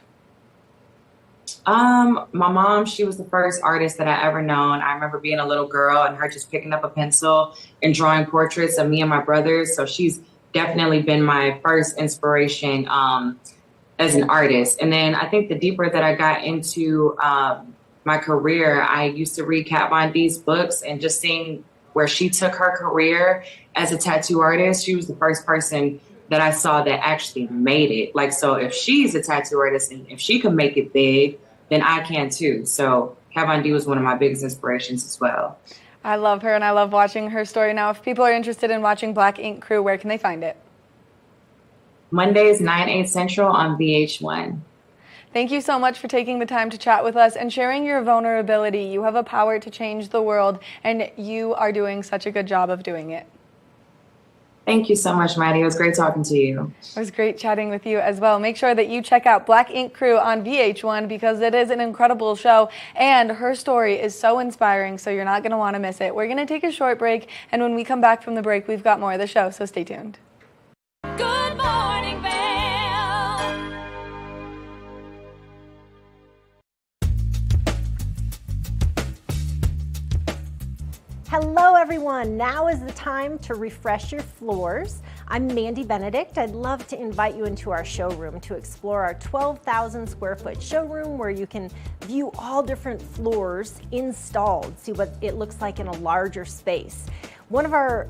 My mom, she was the first artist that I ever known. I remember being a little girl and her just picking up a pencil and drawing portraits of me and my brothers. So she's definitely been my first inspiration as an artist. And then I think the deeper that I got into my career, I used to read Kat Von D's books and just seeing where she took her career as a tattoo artist. She was the first person that I saw that actually made it. Like, so if she's a tattoo artist and if she can make it big, then I can too. So Kat Von D was one of my biggest inspirations as well. I love her and I love watching her story. Now, if people are interested in watching Black Ink Crew, where can they find it? Mondays, 9/8 Central on VH1. Thank you so much for taking the time to chat with us and sharing your vulnerability. You have a power to change the world, and you are doing such a good job of doing it. Thank you so much, Maddie. It was great talking to you. It was great chatting with you as well. Make sure that you check out Black Ink Crew on VH1 because it is an incredible show, and her story is so inspiring, so you're not going to want to miss it. We're going to take a short break, and when we come back from the break, we've got more of the show, so stay tuned. Good morning, Vail. Hello everyone, now is the time to refresh your floors. I'm Mandy Benedict. I'd love to invite you into our showroom to explore our 12,000 square foot showroom where you can view all different floors installed, see what it looks like in a larger space. One of our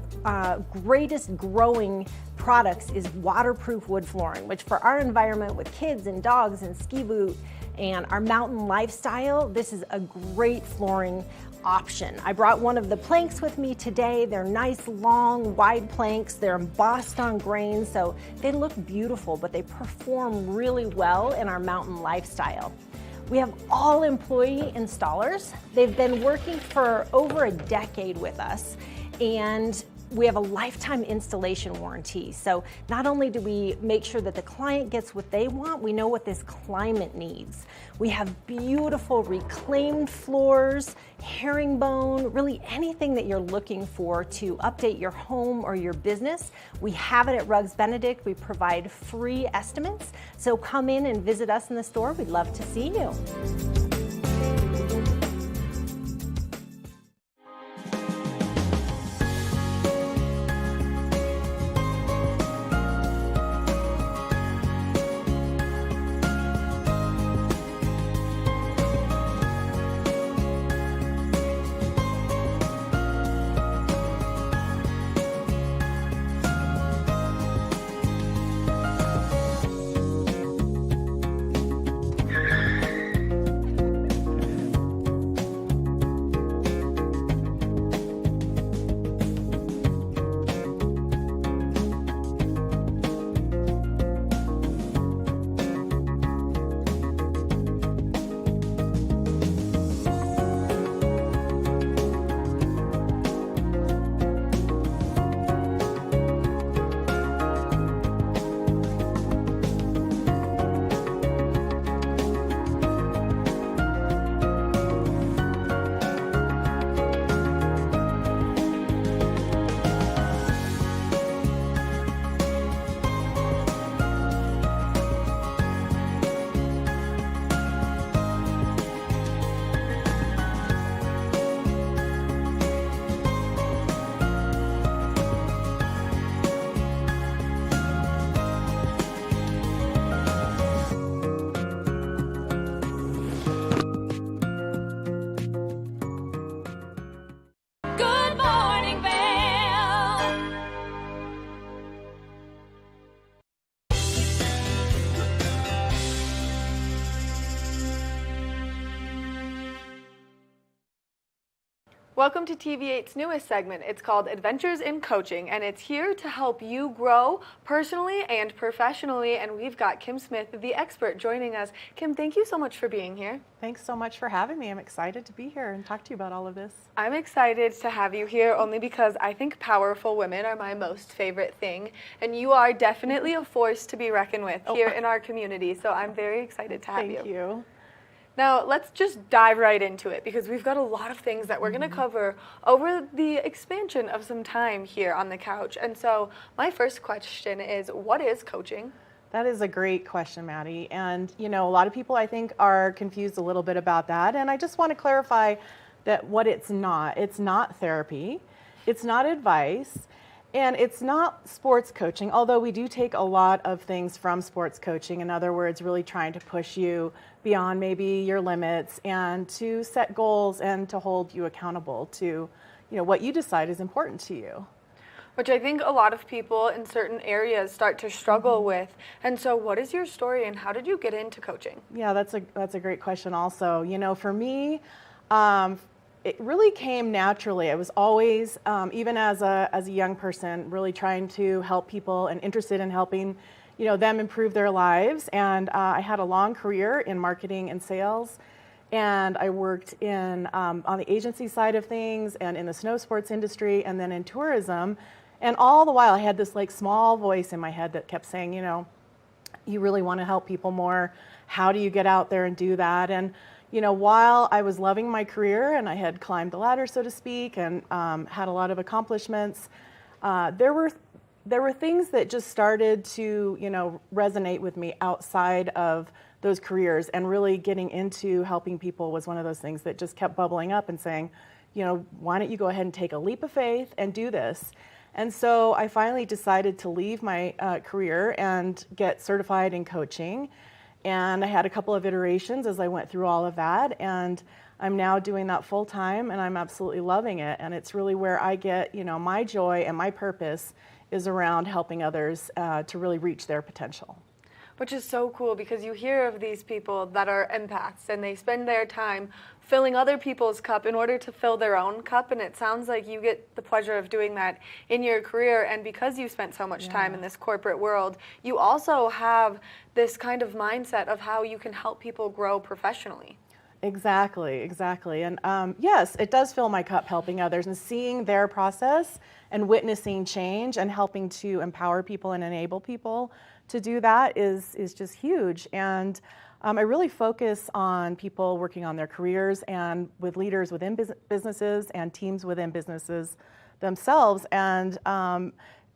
greatest growing products is waterproof wood flooring, which for our environment with kids and dogs and ski boot and our mountain lifestyle, this is a great flooring option. I brought one of the planks with me today. They're nice, long, wide planks. They're embossed on grain, so they look beautiful, but they perform really well in our mountain lifestyle. We have all employee installers. They've been working for over a decade with us, and we have a lifetime installation warranty. So not only do we make sure that the client gets what they want, we know what this climate needs. We have beautiful reclaimed floors, herringbone, really anything that you're looking for to update your home or your business. We have it at Rugs Benedict. We provide free estimates. So come in and visit us in the store. We'd love to see you. Good morning, Vail. Welcome to TV8's newest segment. It's called Adventures in Coaching, and it's here to help you grow personally and professionally. And we've got Kim Smith, the expert, joining us. Kim, thank you so much for being here. Thanks so much for having me. I'm excited to be here and talk to you about all of this. I'm excited to have you here only because I think powerful women are my most favorite thing, and you are definitely a force to be reckoned with here in our community, so I'm very excited to have you. Thank you. Now, let's just dive right into it because we've got a lot of things that we're going to cover over the expansion of some time here on the couch. And so my first question is, what is coaching? That is a great question, Maddie. And, you know, a lot of people, I think, are confused a little bit about that. And I just want to clarify that what it's not therapy, it's not advice, and it's not sports coaching, although we do take a lot of things from sports coaching. In other words, really trying to push you beyond maybe your limits and to set goals and to hold you accountable to, what you decide is important to you. Which I think a lot of people in certain areas start to struggle with. And so what is your story and how did you get into coaching? Yeah, that's a great question also. For me, it really came naturally. I was always, even as a young person, really trying to help people and interested in helping, them improve their lives. And I had a long career in marketing and sales. And I worked in on the agency side of things and in the snow sports industry and then in tourism. And all the while I had this like small voice in my head that kept saying, you really want to help people more. How do you get out there and do that? And, while I was loving my career and I had climbed the ladder, so to speak, and had a lot of accomplishments, there were things that just started to, resonate with me outside of those careers, and really getting into helping people was one of those things that just kept bubbling up and saying, why don't you go ahead and take a leap of faith and do this? And so I finally decided to leave my career and get certified in coaching. And I had a couple of iterations as I went through all of that. And I'm now doing that full time, and I'm absolutely loving it. And it's really where I get, my joy and my purpose is around helping others to really reach their potential. Which is so cool because you hear of these people that are empaths and they spend their time filling other people's cup in order to fill their own cup, and it sounds like you get the pleasure of doing that in your career. And because you spent so much time in this corporate world, you also have this kind of mindset of how you can help people grow professionally. Exactly. And yes, it does fill my cup helping others and seeing their process and witnessing change and helping to empower people and enable people to do that is just huge. And I really focus on people working on their careers and with leaders within businesses and teams within businesses themselves, and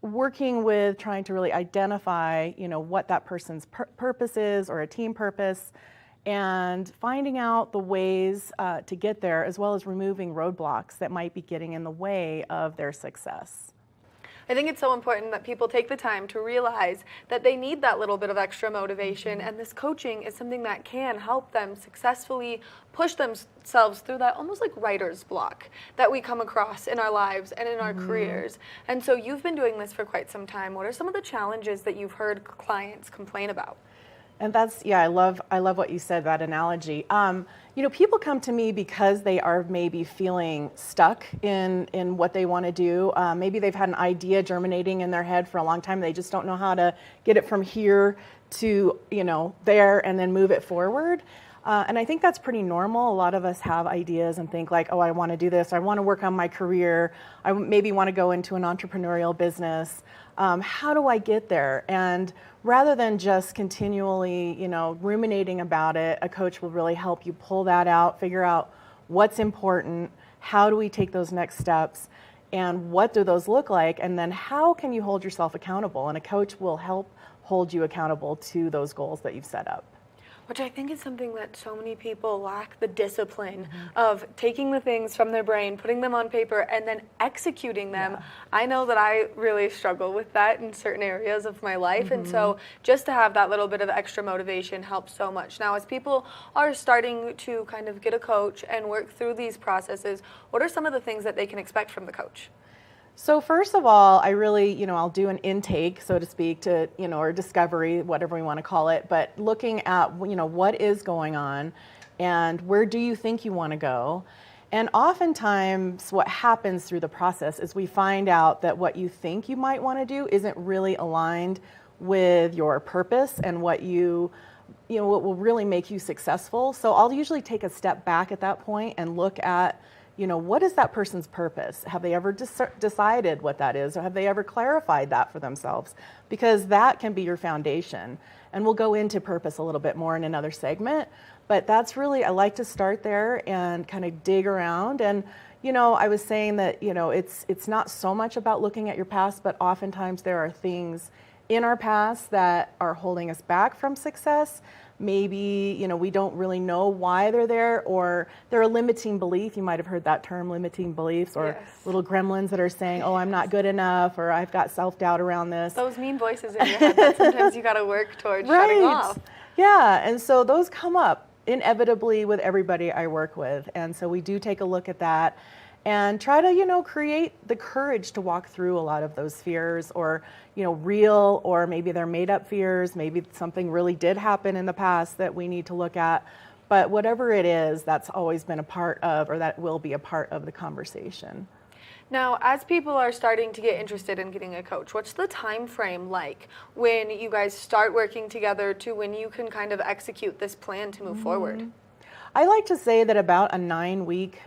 working with trying to really identify, what that person's purpose is or a team purpose, and finding out the ways to get there, as well as removing roadblocks that might be getting in the way of their success. I think it's so important that people take the time to realize that they need that little bit of extra motivation, and this coaching is something that can help them successfully push themselves through that almost like writer's block that we come across in our lives and in our careers. And so you've been doing this for quite some time. What are some of the challenges that you've heard clients complain about? And that's, I love what you said, that analogy. People come to me because they are maybe feeling stuck in what they want to do. Maybe they've had an idea germinating in their head for a long time. They just don't know how to get it from here to, there and then move it forward. And I think that's pretty normal. A lot of us have ideas and think like, oh, I want to do this. I want to work on my career. I maybe want to go into an entrepreneurial business. How do I get there? And rather than just continually, ruminating about it, a coach will really help you pull that out, figure out what's important, how do we take those next steps, and what do those look like, and then how can you hold yourself accountable? And a coach will help hold you accountable to those goals that you've set up. Which I think is something that so many people lack, the discipline of taking the things from their brain, putting them on paper, and then executing them. I know that I really struggle with that in certain areas of my life, and so just to have that little bit of extra motivation helps so much. Now, as people are starting to kind of get a coach and work through these processes, what are some of the things that they can expect from the coach? So first of all, I really, I'll do an intake, so to speak, to, or discovery, whatever we want to call it, but looking at, what is going on and where do you think you want to go? And oftentimes what happens through the process is we find out that what you think you might want to do isn't really aligned with your purpose and what what will really make you successful. So I'll usually take a step back at that point and look at, what is that person's purpose? Have they ever decided what that is, or have they ever clarified that for themselves? Because that can be your foundation. And we'll go into purpose a little bit more in another segment, but that's really, I like to start there and kind of dig around. And, I was saying that, it's not so much about looking at your past, but oftentimes there are things in our past that are holding us back from success. Maybe, we don't really know why they're there, or they're a limiting belief. You might have heard that term, limiting beliefs, or little gremlins that are saying, oh, I'm not good enough, or I've got self-doubt around this. Those mean voices in your head that sometimes you got to work towards shutting off. Yeah, and so those come up inevitably with everybody I work with. And so we do take a look at that. and try to, create the courage to walk through a lot of those fears, or, real, or maybe they're made up fears. Maybe something really did happen in the past that we need to look at. But whatever it is, that's always been a part of, or that will be a part of the conversation. Now, as people are starting to get interested in getting a coach, what's the time frame like when you guys start working together to when you can kind of execute this plan to move forward? I like to say that about a 9-week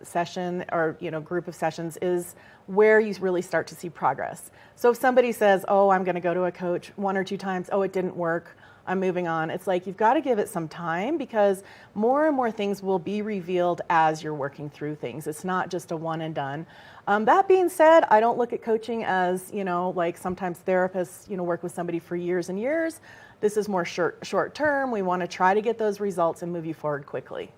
session, or group of sessions, is where you really start to see progress. So if somebody says, oh, I'm going to go to a coach 1 or 2 times, oh, it didn't work, I'm moving on. It's like, you've got to give it some time, because more and more things will be revealed as you're working through things. It's not just a one and done. That being said, I don't look at coaching as, like sometimes therapists, work with somebody for years and years. This is more short term. We want to try to get those results and move you forward quickly.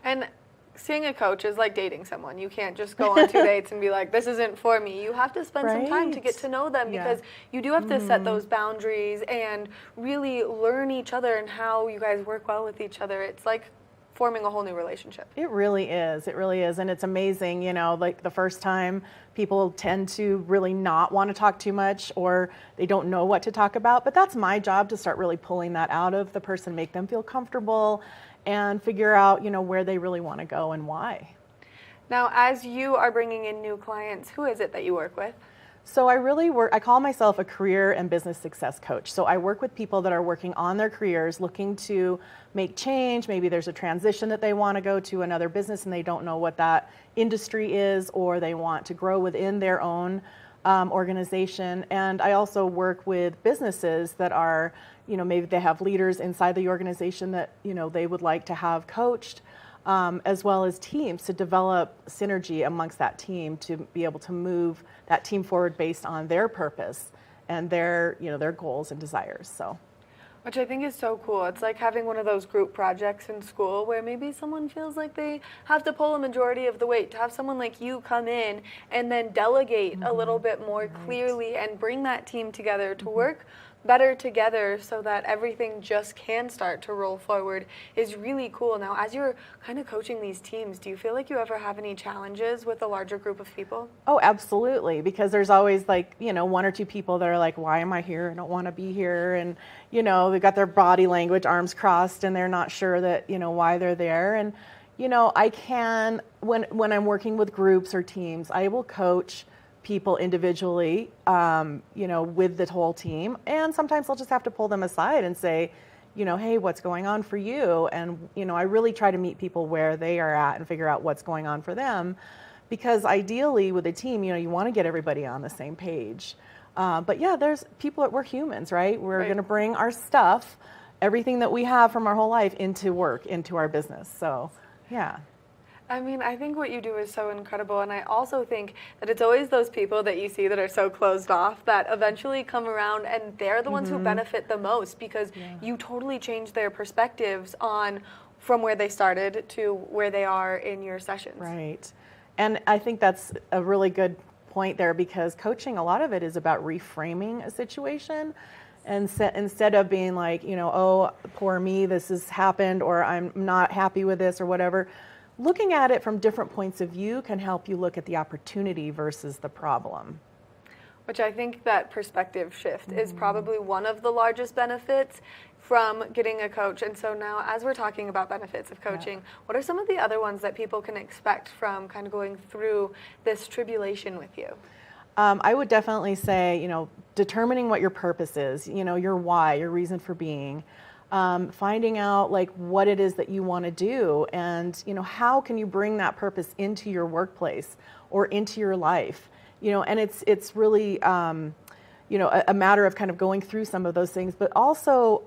And seeing a coach is like dating someone. You can't just go on 2 dates and be like, this isn't for me. You have to spend some time to get to know them, because you do have to set those boundaries and really learn each other and how you guys work well with each other. It's like forming a whole new relationship. It really is. It really is. And it's amazing, like the first time, people tend to really not want to talk too much, or they don't know what to talk about. But that's my job, to start really pulling that out of the person, make them feel comfortable, and figure out, where they really want to go and why. Now, as you are bringing in new clients, who is it that you work with? So I call myself a career and business success coach. So I work with people that are working on their careers, looking to make change. Maybe there's a transition that they want to go to another business and they don't know what that industry is, or they want to grow within their own organization. And I also work with businesses that are, maybe they have leaders inside the organization that, they would like to have coached, as well as teams to develop synergy amongst that team to be able to move that team forward based on their purpose and their goals and desires. So, which I think is so cool. It's like having one of those group projects in school where maybe someone feels like they have to pull a majority of the weight. To have someone like you come in and then delegate a little bit more clearly and bring that team together to work better together so that everything just can start to roll forward is really cool. Now, as you're kind of coaching these teams, do you feel like you ever have any challenges with a larger group of people? Oh, absolutely, because there's always 1 or 2 people that are like, why am I here? I don't want to be here. And, they've got their body language, arms crossed, and they're not sure that, why they're there. And, I can, when I'm working with groups or teams, I will coach people individually, with the whole team. And sometimes I'll just have to pull them aside and say, hey, what's going on for you? And, I really try to meet people where they are at and figure out what's going on for them. Because ideally with a team, you want to get everybody on the same page. But yeah, there's people that we're humans, right? We're going to bring our stuff, everything that we have from our whole life, into work, into our business. So, yeah. I mean, I think what you do is so incredible, and I also think that it's always those people that you see that are so closed off that eventually come around, and they're the ones who benefit the most, because you totally change their perspectives on from where they started to where they are in your sessions. Right. And I think that's a really good point there, because coaching, a lot of it is about reframing a situation. And instead of being like, oh, poor me, this has happened, or I'm not happy with this, or whatever, looking at it from different points of view can help you look at the opportunity versus the problem. Which I think that perspective shift is probably one of the largest benefits from getting a coach. And so now, as we're talking about benefits of coaching, what are some of the other ones that people can expect from kind of going through this tribulation with you? I would definitely say, determining what your purpose is, your why, your reason for being. Finding out what it is that you want to do, and how can you bring that purpose into your workplace or into your life, and it's really a matter of kind of going through some of those things, but also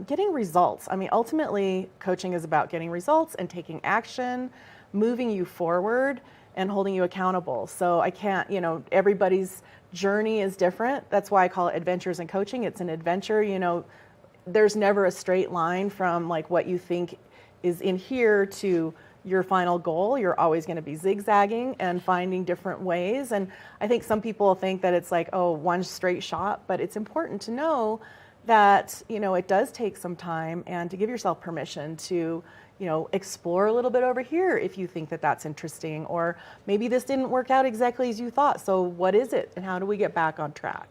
getting results. I mean, ultimately, coaching is about getting results and taking action, moving you forward, and holding you accountable. So I can't, everybody's journey is different. That's why I call it Adventures in Coaching. It's an adventure. There's never a straight line from what you think is in here to your final goal. You're always going to be zigzagging and finding different ways. And I think some people think that it's one straight shot, but it's important to know that, it does take some time, and to give yourself permission to, explore a little bit over here if you think that that's interesting, or maybe this didn't work out exactly as you thought. So what is it, and how do we get back on track?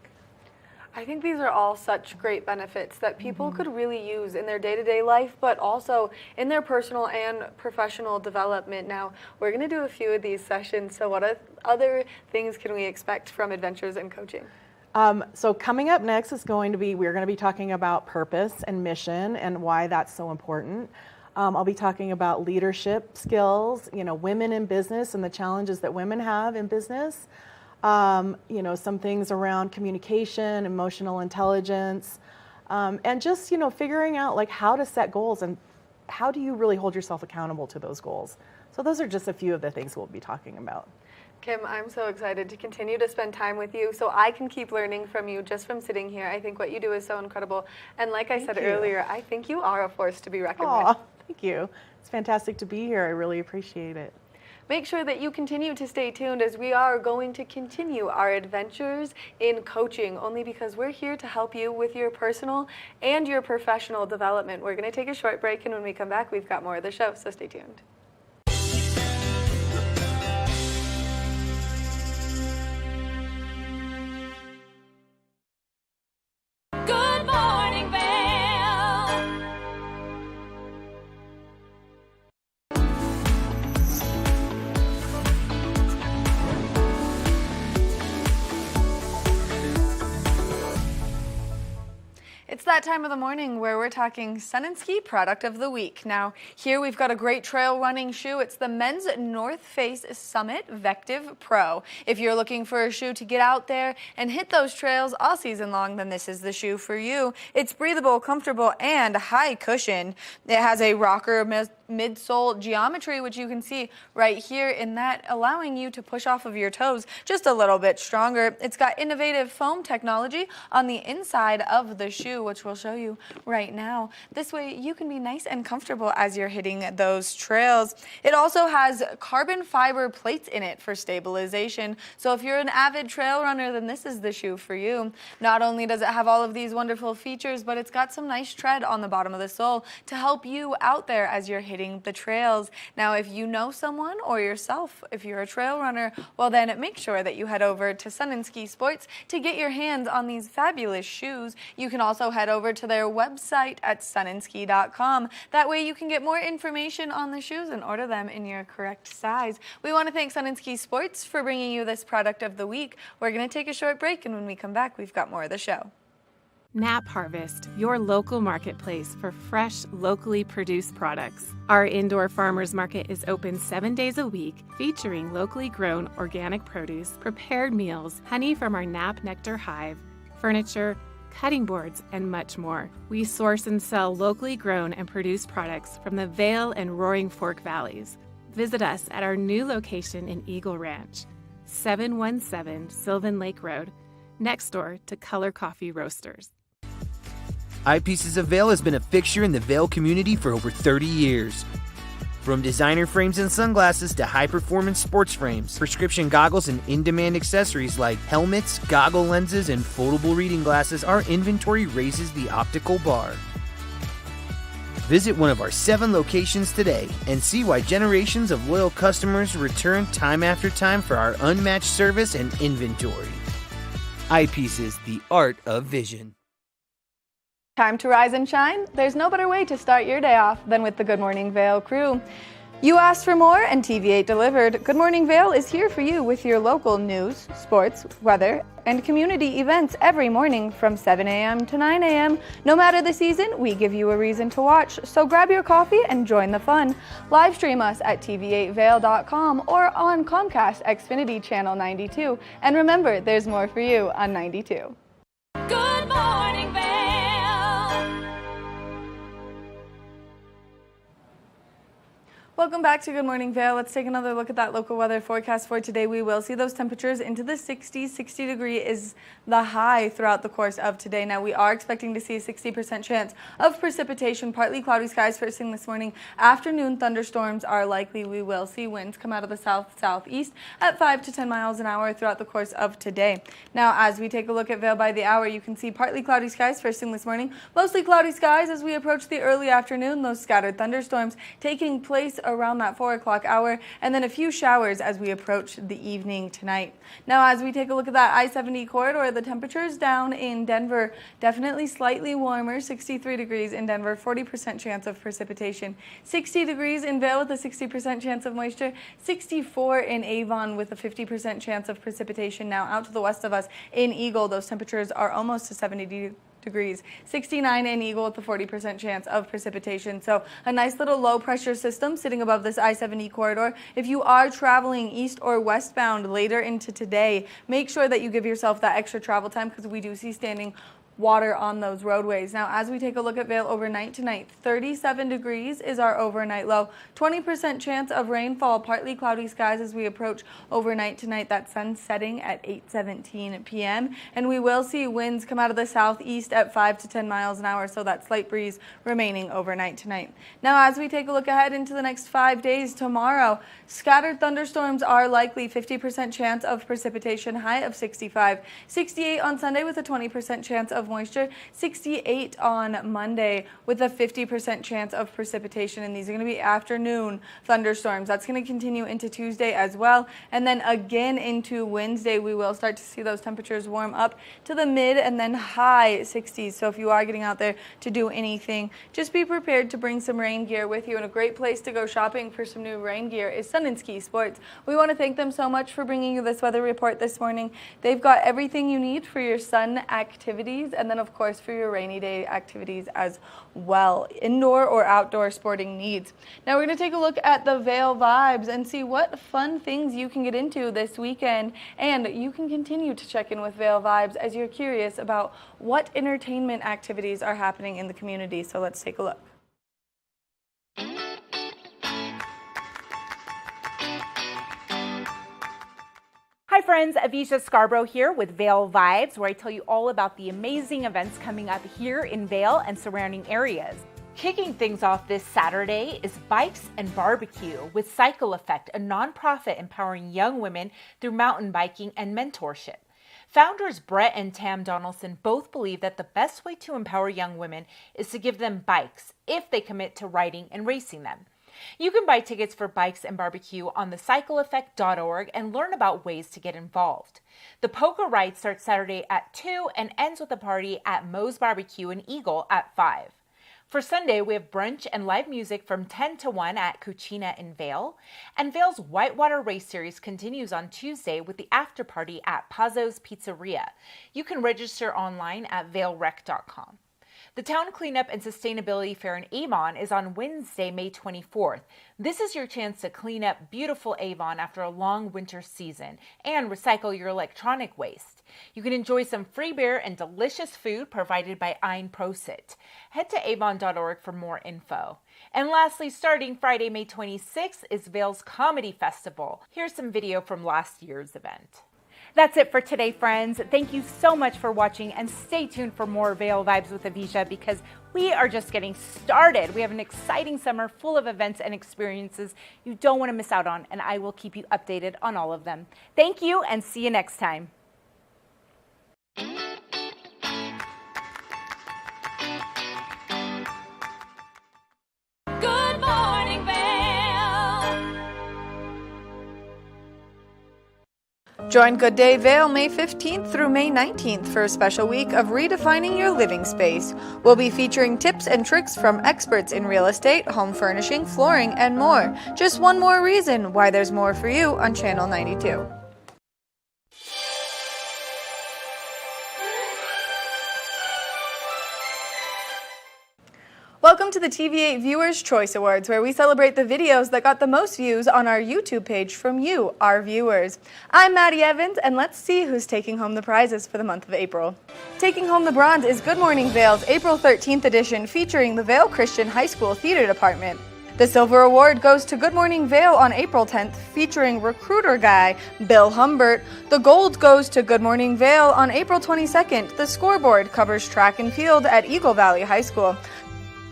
I think these are all such great benefits that people could really use in their day-to-day life, but also in their personal and professional development. Now, we're going to do a few of these sessions, so what other things can we expect from Adventures in Coaching? So coming up next is we're going to be talking about purpose and mission and why that's so important. I'll be talking about leadership skills, women in business and the challenges that women have in business. Some things around communication, emotional intelligence, and just, figuring out like how to set goals and how do you really hold yourself accountable to those goals. So those are just a few of the things we'll be talking about. Kim, I'm so excited to continue to spend time with you so I can keep learning from you just from sitting here. I think what you do is so incredible. And like I said earlier, I think you are a force to be reckoned with. Thank you. It's fantastic to be here. I really appreciate it. Make sure that you continue to stay tuned as we are going to continue our adventures in coaching, only because we're here to help you with your personal and your professional development. We're going to take a short break, and when we come back, we've got more of the show, so stay tuned. Good morning, Vail. It's that time of the morning where we're talking Sun and Ski Product of the Week. Now, here we've got a great trail running shoe. It's the men's North Face Summit Vective Pro. If you're looking for a shoe to get out there and hit those trails all season long, then this is the shoe for you. It's breathable, comfortable, and high cushion. It has a rocker midsole geometry, which you can see right here in that, allowing you to push off of your toes just a little bit stronger. It's got innovative foam technology on the inside of the shoe, which we'll show you right now. This way you can be nice and comfortable as you're hitting those trails. It also has carbon fiber plates in it for stabilization. So if you're an avid trail runner, then this is the shoe for you. Not only does it have all of these wonderful features, but it's got some nice tread on the bottom of the sole to help you out there as you're hitting the trails. Now, if you know someone or yourself, if you're a trail runner, well then make sure that you head over to Sun and Ski Sports to get your hands on these fabulous shoes. You can also head over to their website at sunandski.com. That way you can get more information on the shoes and order them in your correct size. We want to thank Sun and Ski Sports for bringing you this product of the week. We're going to take a short break, and when we come back, we've got more of the show. Knapp Harvest, your local marketplace for fresh, locally produced products. Our indoor farmers market is open 7 days a week, featuring locally grown organic produce, prepared meals, honey from our Knapp Nectar hive, furniture, cutting boards, and much more. We source and sell locally grown and produced products from the Vail and Roaring Fork Valleys. Visit us at our new location in Eagle Ranch, 717 Sylvan Lake Road, next door to Color Coffee Roasters. Eyepieces of Vail has been a fixture in the Vail community for over 30 years. From designer frames and sunglasses to high-performance sports frames, prescription goggles, and in-demand accessories like helmets, goggle lenses, and foldable reading glasses, our inventory raises the optical bar. Visit one of our 7 locations today and see why generations of loyal customers return time after time for our unmatched service and inventory. Eyepieces, the art of vision. Time to rise and shine? There's no better way to start your day off than with the Good Morning Vail crew. You asked for more, and TV8 delivered. Good Morning Vail is here for you with your local news, sports, weather, and community events every morning from 7 a.m. to 9 a.m. No matter the season, we give you a reason to watch, so grab your coffee and join the fun. Live stream us at tv8vail.com or on Comcast Xfinity Channel 92. And remember, there's more for you on 92. Good morning, Vail. Welcome back to Good Morning Vail. Let's take another look at that local weather forecast for today. We will see those temperatures into the 60s. 60 degree is the high throughout the course of today. Now we are expecting to see a 60% chance of precipitation, partly cloudy skies first thing this morning. Afternoon thunderstorms are likely. We will see winds come out of the south-southeast at 5 to 10 miles an hour throughout the course of today. Now as we take a look at Vail by the hour, you can see partly cloudy skies first thing this morning. Mostly cloudy skies as we approach the early afternoon. Those scattered thunderstorms taking place around that 4 o'clock hour, and then a few showers as we approach the evening tonight. Now as we take a look at that I-70 corridor, the temperatures down in Denver definitely slightly warmer, 63 degrees in Denver, 40% chance of precipitation, 60 degrees in Vail with a 60% chance of moisture, 64 in Avon with a 50% chance of precipitation. Now out to the west of us in Eagle, those temperatures are almost to 70 degrees, 69 in Eagle with a 40% chance of precipitation. So a nice little low pressure system sitting above this I-70 corridor. If you are traveling east or westbound later into today, make sure that you give yourself that extra travel time because we do see standing water on those roadways. Now as we take a look at Vail overnight tonight, 37 degrees is our overnight low, 20% chance of rainfall, partly cloudy skies as we approach overnight tonight. That sun setting at 8:17 p.m. and we will see winds come out of the southeast at 5 to 10 miles an hour, so that slight breeze remaining overnight tonight. Now as we take a look ahead into the next 5 days, tomorrow scattered thunderstorms are likely, 50% chance of precipitation, high of 65, 68 on Sunday with a 20% chance of moisture, 68 on Monday with a 50% chance of precipitation, and these are going to be afternoon thunderstorms. That's going to continue into Tuesday as well, and then again into Wednesday we will start to see those temperatures warm up to the mid and then high 60s. So if you are getting out there to do anything, just be prepared to bring some rain gear with you, and a great place to go shopping for some new rain gear is Sun and Ski Sports. We want to thank them so much for bringing you this weather report this morning. They've got everything you need for your sun activities, and then of course for your rainy day activities as well, indoor or outdoor sporting needs. Now we're going to take a look at the Vail vibes and see what fun things you can get into this weekend, and you can continue to check in with Vail vibes as you're curious about what entertainment activities are happening in the community. So let's take a look. Hi friends, Avisha Scarborough here with Vail Vibes, where I tell you all about the amazing events coming up here in Vail and surrounding areas. Kicking things off this Saturday is Bikes and Barbecue with Cycle Effect, a nonprofit empowering young women through mountain biking and mentorship. Founders Brett and Tam Donaldson both believe that the best way to empower young women is to give them bikes if they commit to riding and racing them. You can buy tickets for Bikes and Barbecue on thecycleeffect.org and learn about ways to get involved. The Poker Ride starts Saturday at 2 and ends with a party at Moe's Barbecue in Eagle at 5. For Sunday, we have brunch and live music from 10 to 1 at Cucina in Vail. And Vail's Whitewater Race Series continues on Tuesday with the after party at Pazzo's Pizzeria. You can register online at vailrec.com. The Town Cleanup and Sustainability Fair in Avon is on Wednesday, May 24th. This is your chance to clean up beautiful Avon after a long winter season and recycle your electronic waste. You can enjoy some free beer and delicious food provided by Ein Prosit. Head to avon.org for more info. And lastly, starting Friday, May 26th is Vail's Comedy Festival. Here's some video from last year's event. That's it for today, friends. Thank you so much for watching, and stay tuned for more Vail Vibes with Avisha because we are just getting started. We have an exciting summer full of events and experiences you don't want to miss out on, and I will keep you updated on all of them. Thank you, and see you next time. Good morning, Vail. Join Good Day Vail May 15th through May 19th for a special week of redefining your living space. We'll be featuring tips and tricks from experts in real estate, home furnishing, flooring, and more. Just one more reason why there's more for you on Channel 92. Welcome to the TV8 Viewers' Choice Awards, where we celebrate the videos that got the most views on our YouTube page from you, our viewers. I'm Maddie Evans, and let's see who's taking home the prizes for the month of April. Taking home the bronze is Good Morning Vail's April 13th edition, featuring the Vail Christian High School Theater Department. The silver award goes to Good Morning Vail on April 10th, featuring RecruiterGuy Bill Humbert. The gold goes to Good Morning Vail on April 22nd. The scoreboard covers track and field at Eagle Valley High School.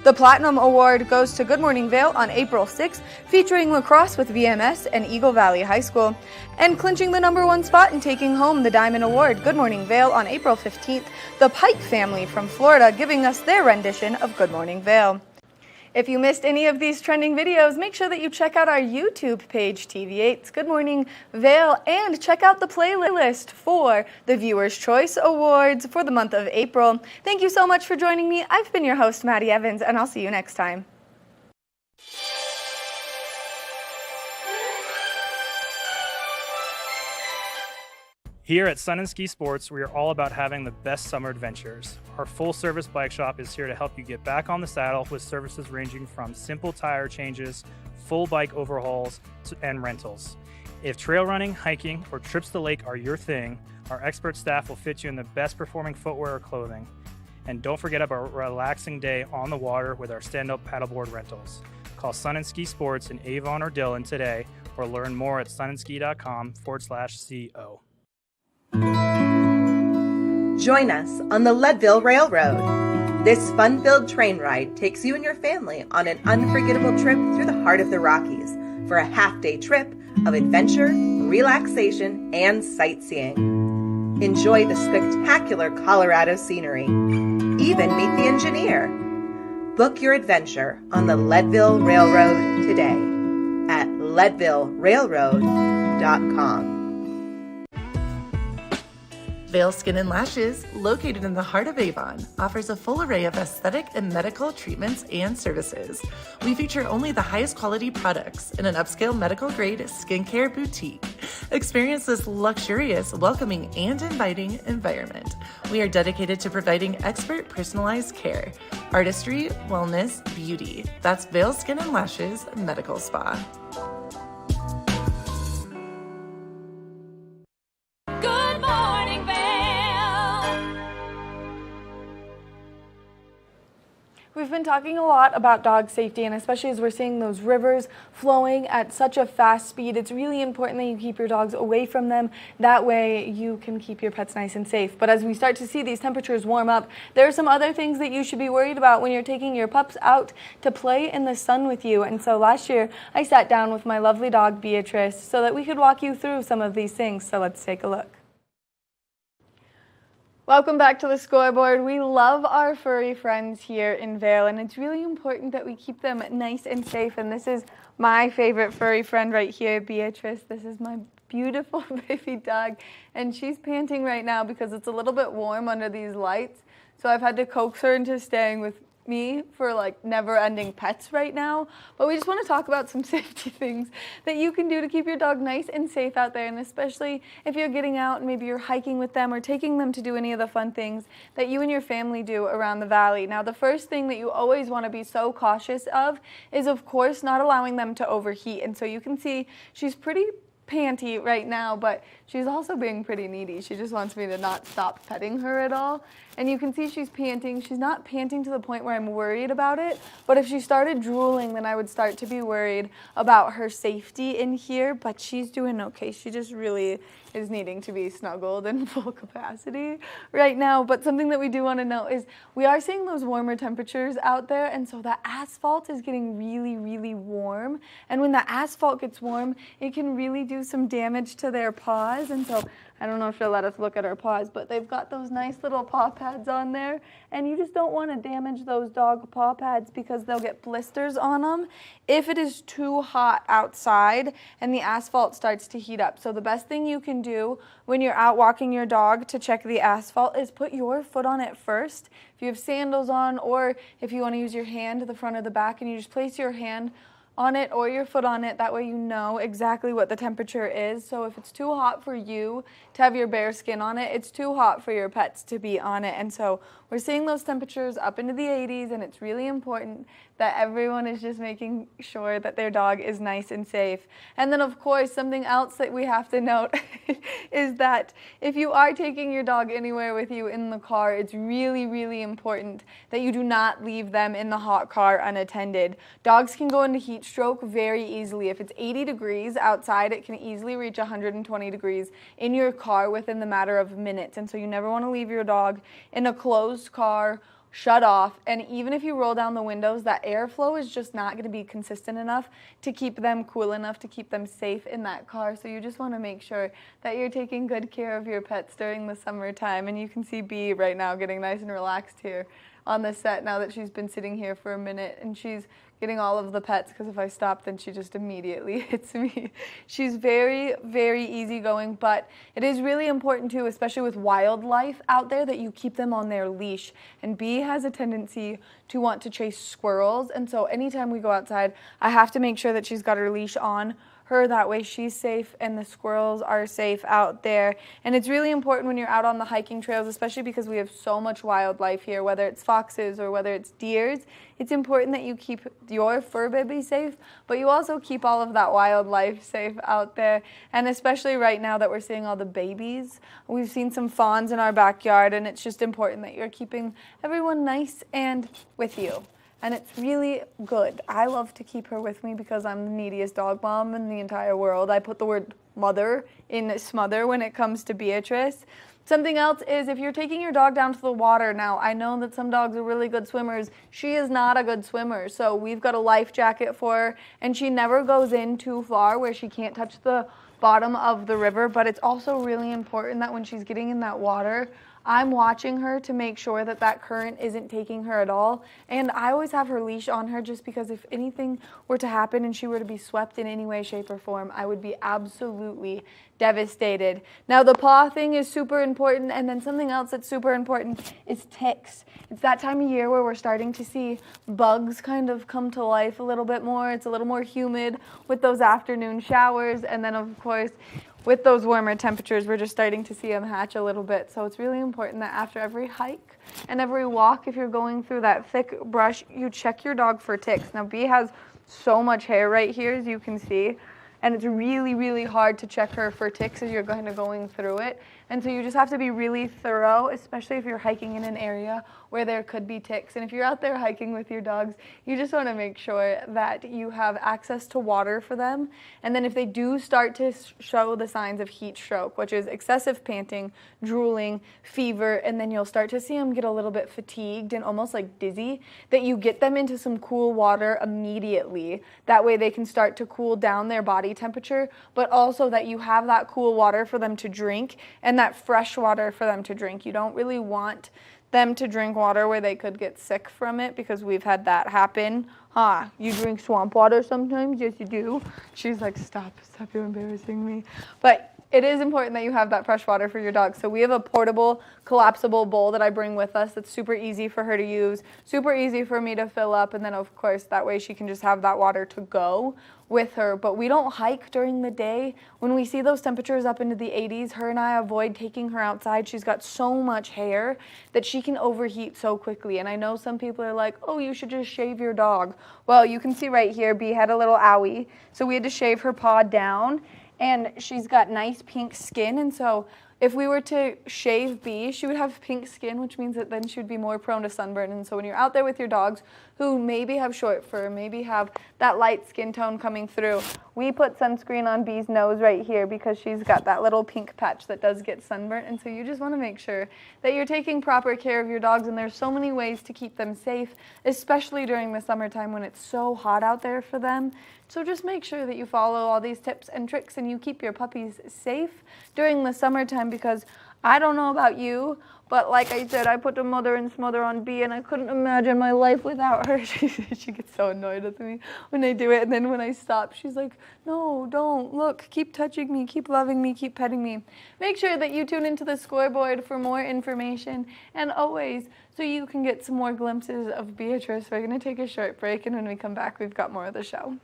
The Platinum Award goes to Good Morning Vail on April 6th, featuring lacrosse with VMS and Eagle Valley High School. And clinching the #1 spot and taking home the Diamond Award, Good Morning Vail on April 15th, the Pike family from Florida giving us their rendition of Good Morning Vail. If you missed any of these trending videos, make sure that you check out our YouTube page, TV8's Good Morning Vail, and check out the playlist for the Viewer's Choice Awards for the month of April. Thank you so much for joining me. I've been your host, Maddie Evans, and I'll see you next time. Here at Sun and Ski Sports, we are all about having the best summer adventures. Our full-service bike shop is here to help you get back on the saddle with services ranging from simple tire changes, full bike overhauls, and rentals. If trail running, hiking, or trips to the lake are your thing, our expert staff will fit you in the best performing footwear or clothing. And don't forget about a relaxing day on the water with our stand-up paddleboard rentals. Call Sun and Ski Sports in Avon or Dillon today, or learn more at sunandski.com/CO. Join us on the Leadville Railroad. This fun-filled train ride takes you and your family on an unforgettable trip through the heart of the Rockies for a half-day trip of adventure, relaxation, and sightseeing. Enjoy the spectacular Colorado scenery. Even meet the engineer. Book your adventure on the Leadville Railroad today at leadvillerailroad.com. Vail Skin and Lashes, located in the heart of Avon, offers a full array of aesthetic and medical treatments and services. We feature only the highest quality products in an upscale medical-grade skincare boutique. Experience this luxurious, welcoming, and inviting environment. We are dedicated to providing expert personalized care, artistry, wellness, beauty. That's Vail Skin and Lashes Medical Spa. We've been talking a lot about dog safety, and especially as we're seeing those rivers flowing at such a fast speed, it's really important that you keep your dogs away from them. That way you can keep your pets nice and safe. But as we start to see these temperatures warm up, there are some other things that you should be worried about when you're taking your pups out to play in the sun with you. And so last year I sat down with my lovely dog Beatrice so that we could walk you through some of these things. So let's take a look. Welcome back to the scoreboard. We love our furry friends here in Vail, and it's really important that we keep them nice and safe. And this is my favorite furry friend right here, Beatrice. This is my beautiful baby dog, and she's panting right now because it's a little bit warm under these lights. So I've had to coax her into staying with me for like never-ending pets right now. But we just want to talk about some safety things that you can do to keep your dog nice and safe out there, and especially if you're getting out and maybe you're hiking with them or taking them to do any of the fun things that you and your family do around the valley. Now, the first thing that you always want to be so cautious of course, not allowing them to overheat. And so you can see she's pretty panty right now, but she's also being pretty needy. She just wants me to not stop petting her at all. And you can see she's panting. She's not panting to the point where I'm worried about it, but if she started drooling, then I would start to be worried about her safety in here, but she's doing okay. She just really is needing to be snuggled in full capacity right now. But something that we do want to know is we are seeing those warmer temperatures out there, and so the asphalt is getting really, really warm. And when the asphalt gets warm, it can really do some damage to their paws. And so I don't know if she'll let us look at her paws, but they've got those nice little paw pads on there, and you just don't want to damage those dog paw pads because they'll get blisters on them if it is too hot outside and the asphalt starts to heat up. So the best thing you can do when you're out walking your dog to check the asphalt is put your foot on it first. If you have sandals on, or if you want to use your hand to the front or the back, and you just place your hand on it or your foot on it. That way you know exactly what the temperature is. So if it's too hot for you to have your bare skin on it, it's too hot for your pets to be on it. And so we're seeing those temperatures up into the 80s, and it's really important that everyone is just making sure that their dog is nice and safe. And then of course, something else that we have to note is that if you are taking your dog anywhere with you in the car, it's really, really important that you do not leave them in the hot car unattended. Dogs can go into heat stroke very easily. If it's 80 degrees outside, it can easily reach 120 degrees in your car within the matter of minutes. And so you never want to leave your dog in a closed car, shut off. And even if you roll down the windows, that airflow is just not going to be consistent enough to keep them cool enough to keep them safe in that car. So you just want to make sure that you're taking good care of your pets during the summertime. And you can see Bee right now getting nice and relaxed here on the set now that she's been sitting here for a minute, and she's getting all of the pets, because if I stop, then she just immediately hits me. She's very, very easygoing, but it is really important too, especially with wildlife out there, that you keep them on their leash. And Bee has a tendency to want to chase squirrels, and so anytime we go outside, I have to make sure that she's got her leash on her. That way she's safe and the squirrels are safe out there. And it's really important when you're out on the hiking trails, especially because we have so much wildlife here, whether it's foxes or whether it's deers. It's important that you keep your fur baby safe, but you also keep all of that wildlife safe out there. And especially right now that we're seeing all the babies, we've seen some fawns in our backyard, and it's just important that you're keeping everyone nice and with you. And it's really good. I love to keep her with me because I'm the neediest dog mom in the entire world. I put the word mother in smother when it comes to Beatrice. Something else is if you're taking your dog down to the water. Now, I know that some dogs are really good swimmers. She is not a good swimmer, so we've got a life jacket for her, and she never goes in too far where she can't touch the bottom of the river. But it's also really important that when she's getting in that water, I'm watching her to make sure that that current isn't taking her at all. And I always have her leash on her, just because if anything were to happen and she were to be swept in any way, shape, or form, I would be absolutely devastated. Now, the paw thing is super important, and then something else that's super important is ticks. It's that time of year where we're starting to see bugs kind of come to life a little bit more. It's a little more humid with those afternoon showers, and then of course, with those warmer temperatures, we're just starting to see them hatch a little bit. So it's really important that after every hike and every walk, if you're going through that thick brush, you check your dog for ticks. Now, Bee has so much hair right here, as you can see, and it's really, really hard to check her for ticks as you're going through it. And so you just have to be really thorough, especially if you're hiking in an area where there could be ticks. And if you're out there hiking with your dogs, you just want to make sure that you have access to water for them. And then if they do start to show the signs of heat stroke, which is excessive panting, drooling, fever, and then you'll start to see them get a little bit fatigued and almost like dizzy, that you get them into some cool water immediately. That way they can start to cool down their body temperature, but also that you have that cool water for them to drink and that fresh water for them to drink. You don't really want them to drink water where they could get sick from it, because we've had that happen. You drink swamp water sometimes? Yes, you do. She's like, stop, you're embarrassing me. But it is important that you have that fresh water for your dog. So we have a portable, collapsible bowl that I bring with us that's super easy for her to use, super easy for me to fill up, and then of course that way she can just have that water to go with her. But we don't hike during the day. When we see those temperatures up into the 80s, her and I avoid taking her outside. She's got so much hair that she can overheat so quickly. And I know some people are like, oh, you should just shave your dog. Well, you can see right here, Bee had a little owie, so we had to shave her paw down. And she's got nice pink skin, and so if we were to shave Bee, she would have pink skin, which means that then she would be more prone to sunburn. And so when you're out there with your dogs who maybe have short fur, maybe have that light skin tone coming through, we put sunscreen on Bee's nose right here because she's got that little pink patch that does get sunburnt. And so you just want to make sure that you're taking proper care of your dogs, and there's so many ways to keep them safe, especially during the summertime when it's so hot out there for them. So just make sure that you follow all these tips and tricks and you keep your puppies safe during the summertime, because I don't know about you, but like I said, I put the mother and smother on Bee, and I couldn't imagine my life without her. She gets so annoyed with me when I do it, and then when I stop, she's like, no, don't, look, keep touching me, keep loving me, keep petting me. Make sure that you tune into the scoreboard for more information, and always, so you can get some more glimpses of Beatrice. We're going to take a short break, and when we come back, we've got more of the show.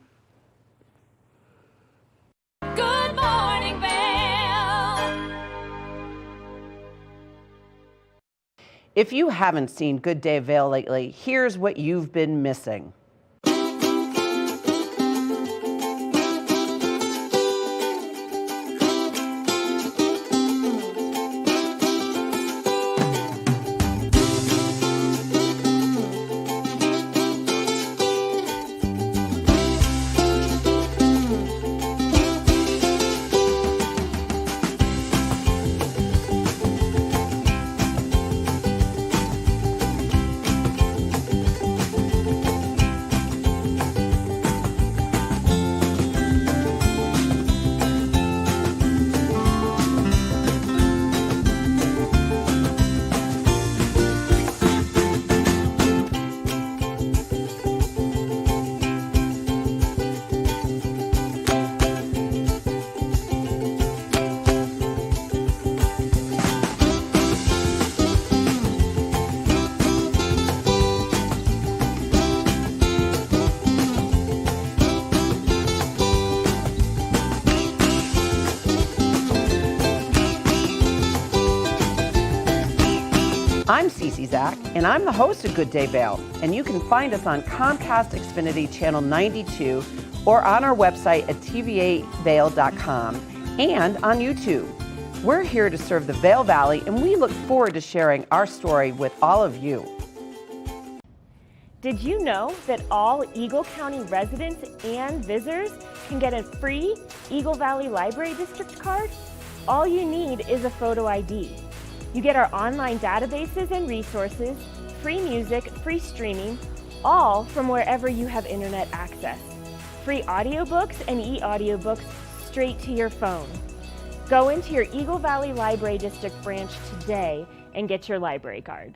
If you haven't seen Good Day Vail lately, here's what you've been missing. I'm Cece Zach, and I'm the host of Good Day Vail, and you can find us on Comcast Xfinity Channel 92 or on our website at tva8vail.com and on YouTube. We're here to serve the Vail Valley, and we look forward to sharing our story with all of you. Did you know that all Eagle County residents and visitors can get a free Eagle Valley Library District card? All you need is a photo ID. You get our online databases and resources, free music, free streaming, all from wherever you have internet access. Free audiobooks and e-audiobooks straight to your phone. Go into your Eagle Valley Library District branch today and get your library card.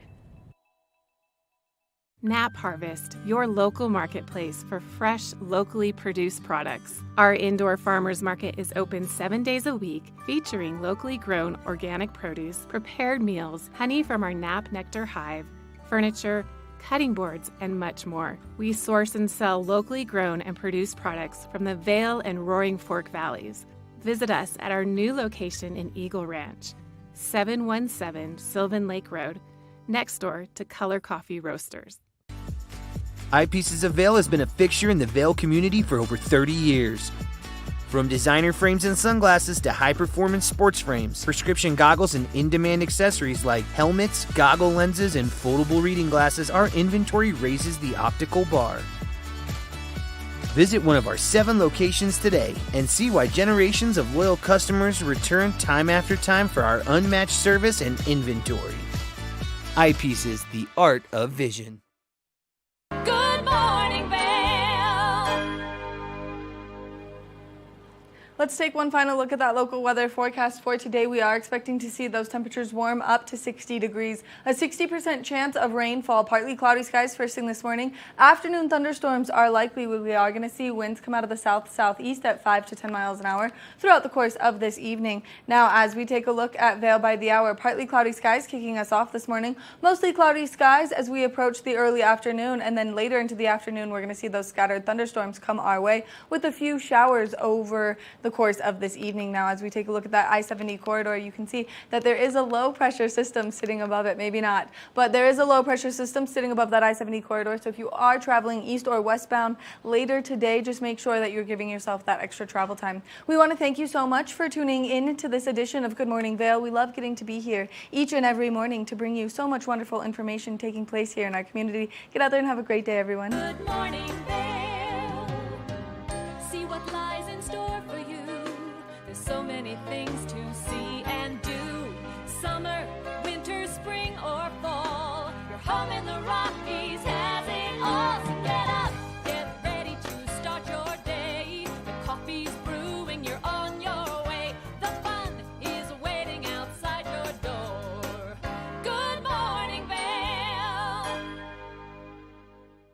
Nap Harvest, your local marketplace for fresh, locally produced products. Our indoor farmers market is open 7 days a week, featuring locally grown organic produce, prepared meals, honey from our Nap Nectar hive, furniture, cutting boards, and much more. We source and sell locally grown and produced products from the Vail and Roaring Fork Valleys. Visit us at our new location in Eagle Ranch, 717 Sylvan Lake Road, next door to Color Coffee Roasters. Eyepieces of Vail has been a fixture in the Vail community for over 30 years. From designer frames and sunglasses to high-performance sports frames, prescription goggles, and in-demand accessories like helmets, goggle lenses, and foldable reading glasses, our inventory raises the optical bar. Visit one of our 7 locations today and see why generations of loyal customers return time after time for our unmatched service and inventory. Eyepieces, the art of vision. Good morning, Vail. Let's take one final look at that local weather forecast for today. We are expecting to see those temperatures warm up to 60 degrees. A 60% chance of rainfall, partly cloudy skies first thing this morning. Afternoon thunderstorms are likely. We are going to see winds come out of the south-southeast at 5 to 10 miles an hour throughout the course of this evening. Now, as we take a look at Vail by the hour, partly cloudy skies kicking us off this morning. Mostly cloudy skies as we approach the early afternoon, and then later into the afternoon, we're going to see those scattered thunderstorms come our way with a few showers over the course of this evening. Now, as we take a look at that I-70 corridor, you can see that there is a low pressure system sitting above it. Maybe not, but there is a low pressure system sitting above that I-70 corridor. So if you are traveling east or westbound later today, just make sure that you're giving yourself that extra travel time. We want to thank you so much for tuning in to this edition of Good Morning Vail. We love getting to be here each and every morning to bring you so much wonderful information taking place here in our community. Get out there and have a great day, everyone. Good morning, Vail. See what lies in store for you. There's so many things to see and do. Summer